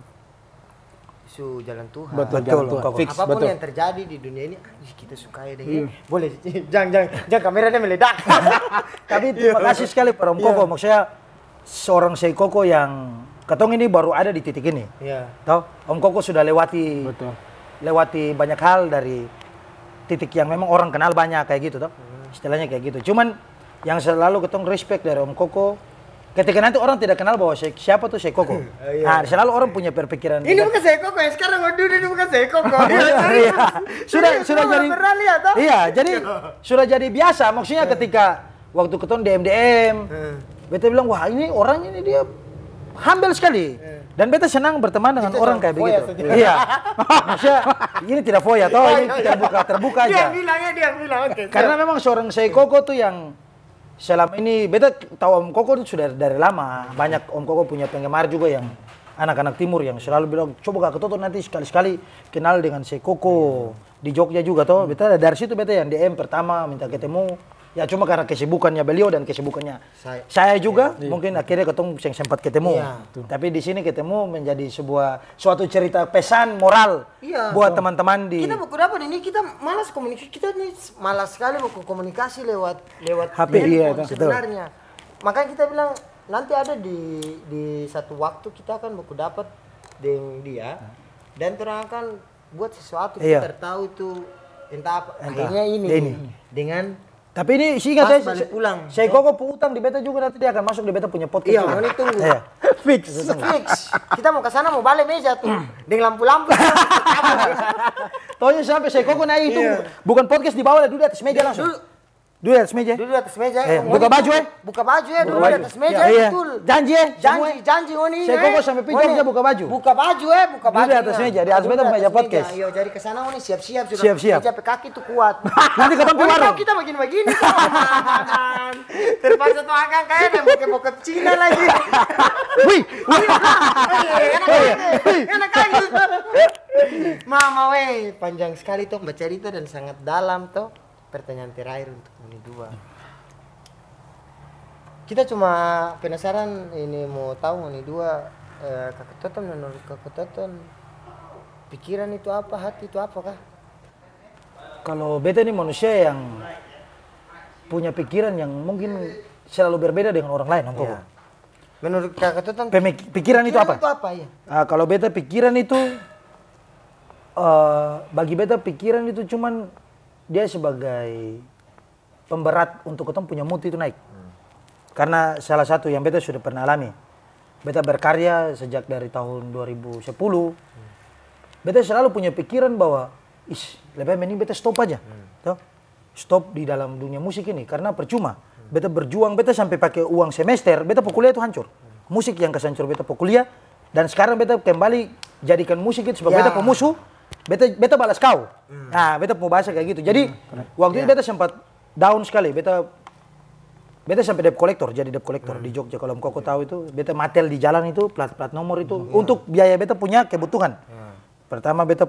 isu jalan Tuhan. Betul, Betul, Tuhan. Koko. Fix, Apapun betul. yang terjadi di dunia ini, kita sukai deh. Boleh, jangan kameranya meledak. Tapi terima kasih sekali para Om Koko. Maksudnya seorang Sei Koko yang Ketong ini baru ada di titik ini. Iya. Tahu? Om Koko sudah lewati Betul. lewati banyak hal dari titik yang memang orang kenal banyak kayak gitu toh. Istilahnya kayak gitu. Cuman yang selalu Ketong respect dari Om Koko ketika nanti orang tidak kenal bahwa siapa tuh Sei Koko. Nah, selalu orang punya perpikiran. Ini bukan saya koko ya, sekarang waduh ini bukan saya koko. Iya. Sudah jadi pernah lihat toh? Iya, jadi sudah jadi biasa. Maksudnya ketika waktu Ketong DM, beta bilang wah ini orang ini dia humble sekali. Dan beta senang berteman dengan orang kayak begitu. Iya. Maksudnya ini tidak foya toh, ini terbuka aja. Dia bilang oke. Karena memang seorang Sei Koko tuh yang selama ini beta tahu Om Koko itu sudah dari lama. Banyak Om Koko punya penggemar juga yang anak-anak timur yang selalu bilang coba Kak Toto nanti sekali-sekali kenal dengan Sei Koko di Jogja juga toh. Beta dari situ beta yang DM pertama minta ketemu. Ya cuma karena kesibukannya beliau dan kesibukannya saya juga mungkin akhirnya ketemu yang sempat ketemu. Tapi di sini ketemu menjadi suatu cerita pesan moral buat teman-teman di Kita buku dapat ini kita malas komunikasi, kita nih malas sekali buku komunikasi lewat HP, handphone sebenarnya. Makanya kita bilang nanti ada di satu waktu kita akan buku dapat dengan dia dan terang akan buat sesuatu kita tahu itu entah apa. Akhirnya ini dengan tapi ini sih ingat Balik Pulang. Sei Koko utang di beta juga nanti dia akan masuk di beta punya podcast. Iya, ini tunggu. Iya. Fix. Kita mau ke sana mau balik meja tuh dengan lampu-lampu. Tohnya sampai Sei Koko naik itu bukan podcast di bawah, duduk di atas meja langsung. Duduk di atas meja. Duduk di atas meja. Buka baju Buka baju ya, duduk di atas meja betul. Janji Janji ini. Sei Koko sampai Jogja buka baju. Buka baju buka baju. Duduk di atas meja, di atas meja podcast. Iya, jadi ke sana ini siap-siap sudah. Siap-siap. Meja kaki tuh kuat. Nanti ketemu warung. Kita begini-begini tuh. Terpaksa tuh akan kayak dan bokep-bokep Cina lagi. Wih. Enak aja. Mama weh, panjang sekali tuh bercerita dan sangat dalam tuh. Pertanyaan terakhir untuk Ngoni 2. Kita cuma penasaran ini mau tahu Ngoni 2 Kakak Toton, menurut Kakak Toton pikiran itu apa, hati itu apa kah? Kalau beta ini manusia yang punya pikiran yang mungkin selalu berbeda dengan orang lain, Om Koko. Menurut Kakak Toton pikiran itu apa? Itu apa ya? Kalau beta pikiran itu bagi beta pikiran itu cuman dia sebagai pemberat untuk ketemu punya mood itu naik. Karena salah satu yang beta sudah pernah alami. beta berkarya sejak dari tahun 2010. Beta selalu punya pikiran bahwa, lebih baik mending beta stop aja. Toh? Stop di dalam dunia musik ini, karena percuma. Beta berjuang, beta sampai pakai uang semester, beta kuliah itu hancur. Musik yang kesancur beta kuliah, dan sekarang beta kembali jadikan musik itu sebagai beta pemusuh, beta balas kau. Nah, beta mau bahasa kayak gitu. Jadi, waktu itu beta sempat down sekali, beta sampai debt collector, jadi debt collector di Jogja. Kalau kau tahu itu, beta matel di jalan itu, plat nomor itu, untuk biaya beta punya kebutuhan. Pertama beta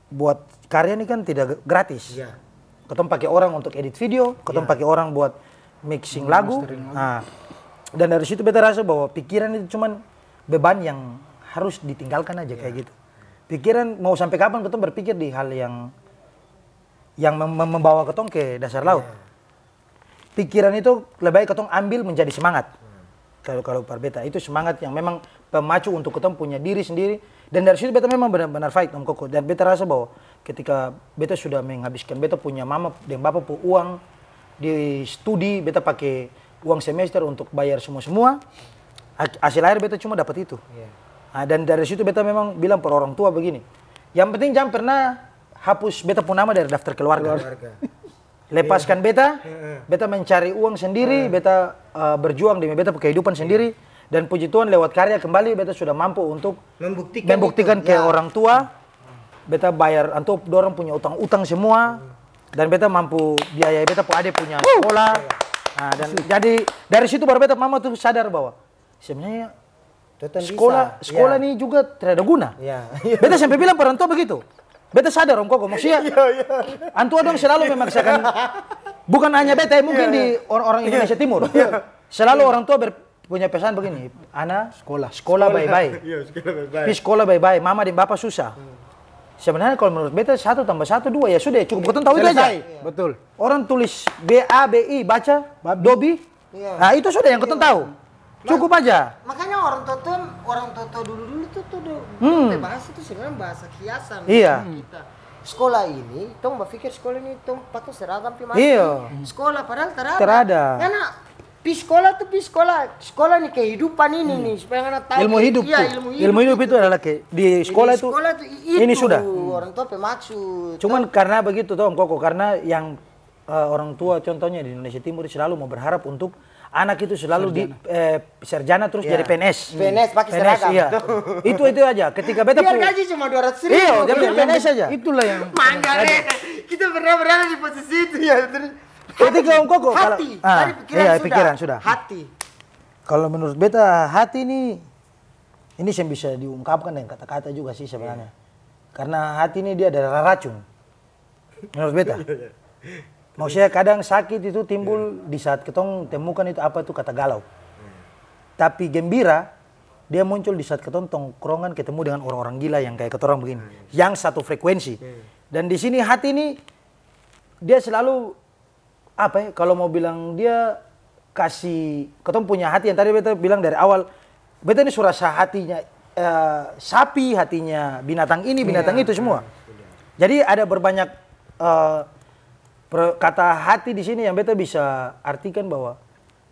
buat karya ini kan tidak gratis. Ketemu pakai orang untuk edit video, ketemu pakai orang buat mixing lagu. Nah, dan dari situ beta rasa bahwa pikiran itu cuman beban yang harus ditinggalkan aja kayak gitu. Pikiran mau sampai kapan ketemu berpikir di hal yang membawa ketong ke dasar laut. Pikiran itu lebih baik ketong ambil menjadi semangat. Kalau Parbeta itu semangat yang memang pemacu untuk ketong punya diri sendiri. Dan dari situ beta memang benar-benar fight Om Koko. Dan beta rasa bahwa ketika beta sudah menghabiskan beta punya mama dan bapak pu uang di studi, beta pakai uang semester untuk bayar semua. Hasil akhir beta cuma dapat itu. Nah, dan dari situ beta memang bilang per orang tua begini. Yang penting jangan pernah hapus beta pun nama dari daftar keluarga. Lepaskan beta mencari uang sendiri, beta berjuang demi beta kehidupan sendiri, dan puji Tuhan lewat karya kembali beta sudah mampu untuk membuktikan ke orang tua, beta bayar untuk dorong punya utang-utang semua, dan beta mampu biaya beta adek punya sekolah. Nah, dan jadi dari situ baru beta mama tuh sadar bahwa sebenarnya sekolah ini juga tidak ada guna. Beta sampai bilang orang tua begitu. Beta sadar Om Koko, maksudnya antua dong selalu memaksakan, bukan hanya beta, mungkin di orang Indonesia Timur. Selalu orang tua punya pesan begini, Ana sekolah baik-baik. Sekolah baik-baik, mama dan bapak susah. Sebenarnya kalau menurut beta 1 tambah 1 2 ya sudah cukup, ketemu tahu itu aja. Betul. Orang tulis BABI baca Dobi. Nah, itu sudah yang ketemu tahu. Cukup aja. Makanya orang tua dulu tuh bahasa itu sebenarnya bahasa kiasan. Iya. Kita. Sekolah ini, tong berpikir sekolah ini tong pakai seragam pi Iya. Sekolah padahal terada. Karena sekolah nih kehidupan ini nih supaya anak tahu ilmu hidup. Iya, ilmu hidup itu adalah di sekolah itu ini sudah. Orang tua pemaksud. Cuman karena begitu toh Om Koko, karena yang orang tua contohnya di Indonesia Timur selalu mau berharap untuk anak itu selalu sarjana terus jadi PNS. PNS pakai seragam. Iya. itu aja. Ketika beta biar gaji cuma 200.000. Iya, dia PNS aja. Itulah yang Mangga kita pernah berada di posisi itu ya. Ketika Om Koko hati. Pikiran sudah. Hati. Kalau menurut beta hati ini yang bisa diungkapkan dengan kata-kata juga sih sebenarnya. Karena hati ini dia adalah racun. Menurut beta. Maksudnya kadang sakit itu timbul di saat ketong temukan itu apa itu kata galau. Tapi gembira dia muncul di saat ketong tongkrongan ketemu dengan orang-orang gila yang kayak ketorang begini, yang satu frekuensi. Dan di sini hati ini dia selalu apa ya? Kalau mau bilang dia kasih ketong punya hati yang tadi beta bilang dari awal, beta ini surasa hatinya sapi, hatinya binatang ini, binatang itu semua. Jadi ada berbanyak kata hati di sini yang beta bisa artikan bahwa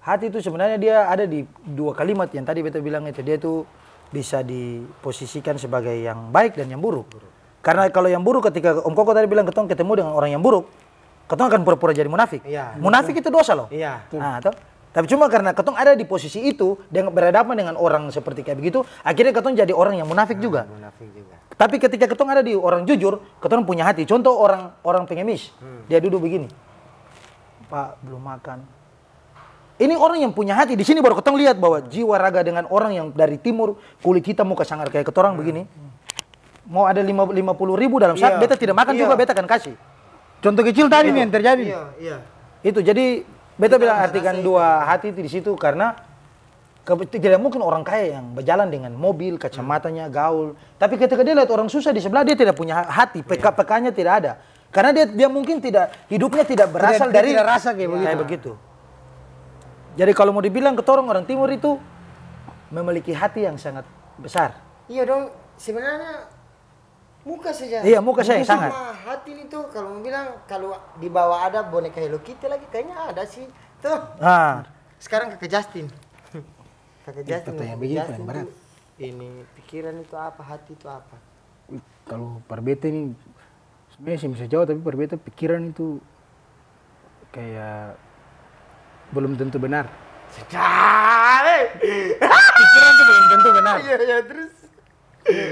hati itu sebenarnya dia ada di 2 kalimat yang tadi beta bilang itu, dia itu bisa diposisikan sebagai yang baik dan yang buruk. Karena kalau yang buruk ketika Om Koko tadi bilang ketong ketemu dengan orang yang buruk, ketong akan pura-pura jadi munafik. Munafik itu dosa loh. Nah, tapi cuma karena ketong ada di posisi itu dengan berhadapan dengan orang seperti kayak begitu, akhirnya ketong jadi orang yang munafik juga. Tapi ketika ketong ada di orang jujur, ketong punya hati. Contoh orang pengemis, dia duduk begini, Pak belum makan. Ini orang yang punya hati. Di sini baru ketong lihat bahwa jiwa raga dengan orang yang dari timur, kulit hitam muka sangar kayak ketorang begini, mau ada 50.000 dalam saat beta tidak makan juga beta akan kasih. contoh kecil tadi nih yang terjadi. Itu jadi beta bilang artikan 2 hati di situ karena tidak mungkin orang kaya yang berjalan dengan mobil, kacamatanya, gaul. Tapi ketika dia lihat orang susah di sebelah, dia tidak punya hati, PK-PK-nya tidak ada. Karena dia mungkin hidupnya tidak berasal dari tidak rasa kayak begitu. Jadi kalau mau dibilang ketorong orang timur itu memiliki hati yang sangat besar. Iya dong, sebenarnya muka saja. Iya, muka saya sangat. Hati ini tuh kalau mau bilang kalau di bawah ada boneka Hello Kitty lagi kayaknya ada sih. Tuh. Nah, sekarang ke Justin. Kakak Justin, pertanyaan begini Justin paling berat. tuh, ini pikiran itu apa, hati itu apa? Kalau perbeta ini sebenarnya sih bisa jawab, tapi perbeta pikiran itu kayak belum tentu benar. Sekali. Pikiran itu belum tentu benar. Iya, terus.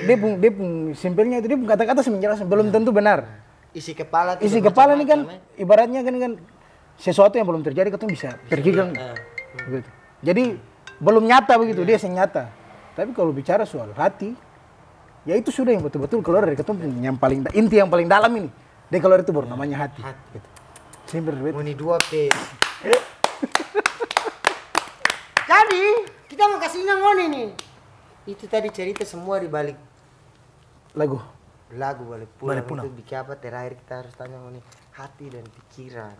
Dia pun simpelnya itu, dia pun kata-kata menjelaskan belum tentu benar. Isi kepala tuh Isi bermacam-macam, kepala ini kan ibaratnya kan sesuatu yang belum terjadi kita bisa pergi kan. Begitu. Jadi belum nyata begitu, dia nyata. Tapi kalau bicara soal hati, ya itu sudah yang betul-betul keluar dari ketemu yang paling inti yang paling dalam ini. Dia keluar itu baru namanya hati. Gitu. Simpel begitu. Muni 2 P. Jadi kita mau kasih ngoni nih. Itu tadi cerita semua di balik Lagu. balik pulang. Itu bikin apa terakhir kita harus tanya ngoni hati dan pikiran.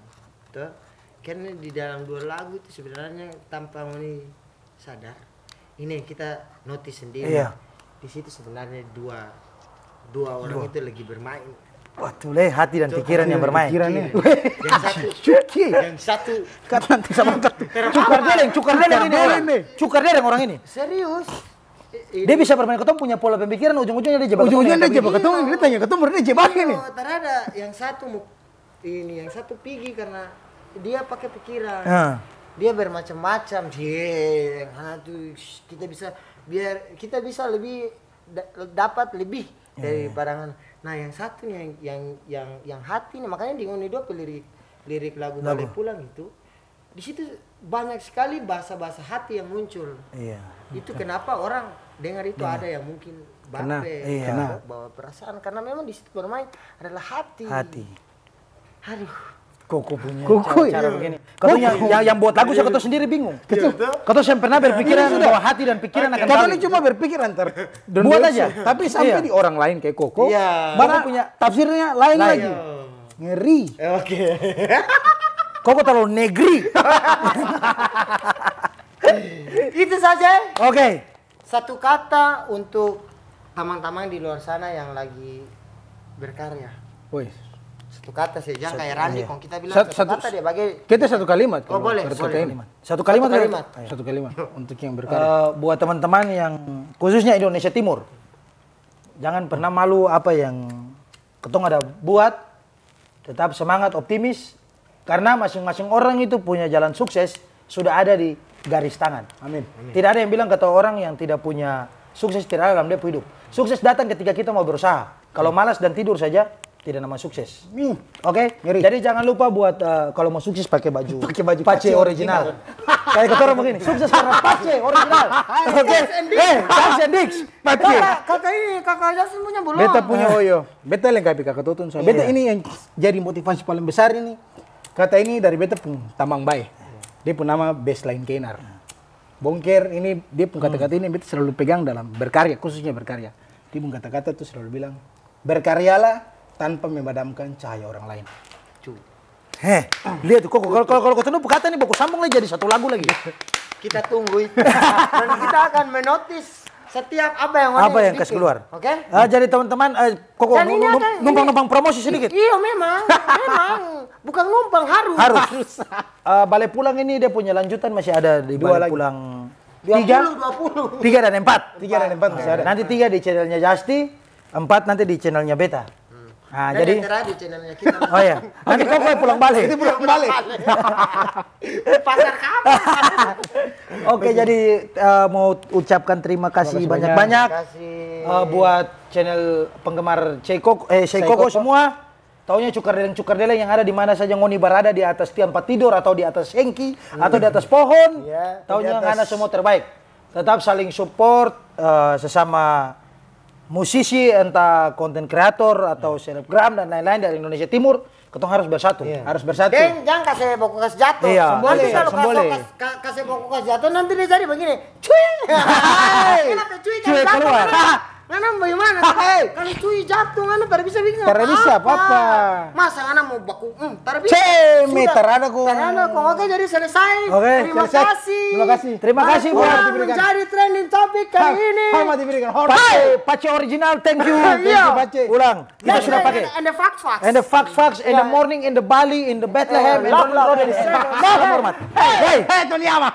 Tuh. Karena di dalam 2 lagu itu sebenarnya tanpa ngoni sadar. Ini yang kita notice sendiri. Iya. Di situ sebenarnya dua orang itu lagi bermain. Wah, tuh hati dan pikiran yang bermain. Pikirannya. Yang satu Kata nanti sama Cukar deleng ini orang. Cukar deleng orang ini. serius. Dia bisa bermain ketemu punya pola pemikiran, ujung-ujungnya dia jebak. Ujung-ujungnya dia jebak ketemu, dia tanya ketemu, dia jebak ini. Terada yang satu yang satu pergi karena dia pakai pikiran. Dia bermacam-macam. Karena tuh kita bisa lebih dapat lebih dari barangan. Nah, yang satu yang hati nih, makanya di Ngoni 2 lirik lagu Balik Pulang itu di situ banyak sekali bahasa-bahasa hati yang muncul. Iya. Itu kenapa orang dengar itu ada yang mungkin bawa perasaan karena memang di situ bermain adalah hati. Aduh. Koko punya Koko, cara begini. Katanya yang buat lagu saya kata sendiri bingung. Kata saya pernah berpikiran bahwa hati dan pikiran akan Kata balik. ini cuma berpikiran Buat aja. Tapi sampai di orang lain kayak Koko, Iya. mana punya tafsirnya lain lagi. Ngeri. Oke. Koko terlalu negeri. Itu saja. Oke. Satu kata untuk teman-teman di luar sana yang lagi berkarya. Woi. Satu kata saja, jangan kayak Randi kalau kita bilang satu kata dia bagi Kita satu kalimat. Oh, boleh. Satu kalimat. Satu kalimat untuk yang berkarya. Buat teman-teman yang khususnya Indonesia Timur, jangan pernah malu apa yang ketong ada buat, tetap semangat, optimis, karena masing-masing orang itu punya jalan sukses sudah ada di garis tangan. Amin. Tidak ada yang bilang kata orang yang tidak punya sukses tidak ada dalam dia hidup. Sukses datang ketika kita mau berusaha. Kalau malas dan tidur saja tidak nama sukses. Oke? Jadi jangan lupa buat kalau mau sukses pakai baju Pace original. Kayak kata orang begini, sukses karena Pace original. Oke? Tax and Dix. Pace. Kakak Justin punya belum? Beta punya Beta lengkapi kakak Tutun. Beta ini yang jadi motivasi paling besar ini. Kata ini dari beta pun Tamang Bay. Dia pun nama Baseline Kenar. Bongker ini dia pun kata-kata ini beta selalu pegang dalam berkarya, khususnya berkarya. Dia pun kata-kata tuh selalu bilang, berkaryalah tanpa memadamkan cahaya orang lain. Lihat tuh, kalau ketemu kata nih baku sambung lagi jadi satu lagu lagi. Kita tunggu itu. Dan kita akan menotis setiap apa yang kasih keluar. Oke? Jadi teman-teman, Koko numpang promosi sedikit. Iya memang. Bukan numpang harus. Balik Pulang ini dia punya lanjutan masih ada di Balik Pulang 20. 3 dan 4. 3 dan 4 masih ada. Nanti 3 di channelnya Justi, 4 nanti di channelnya Beta. Nah, jadi di channelnya kita. Oh ya, nanti Koko pulang balik. Itu pulang balik. Pasar kapan? Oke, jadi mau ucapkan terima kasih banyak-banyak buat channel penggemar Koko semua. Taunya cukar deleng yang ada di mana saja ngoni berada, di atas tempat tidur atau di atas hengki atau di atas pohon. Taunya ngana semua terbaik. Tetap saling support sesama musisi, entah konten kreator atau selebgram dan lain-lain dari Indonesia Timur. Ketong harus bersatu, harus bersatu. Dan jangan kasih boku kasih jatuh. Nanti kalau kasih boku kasih jatuh nanti dia jadi begini. Cuy. Kenapa cuy keluar? Ngana bagaimana? Kalau cuy jatuh ngana tak bisa bikin Tak bisa apa-apa. Masa ngana mau baku? Tak bisa. Terada ko. Oke, jadi selesai. Oke, Terima kasih. Terima kasih buat menjadi trending topik kali ini. Hormat diberikan. Pace original, thank you. Pace. Ulang. Kita sudah pakai. And the facts. And the facts in the morning, in the Bali, in the Bethlehem, and the hormat. Hey, Tony Ama.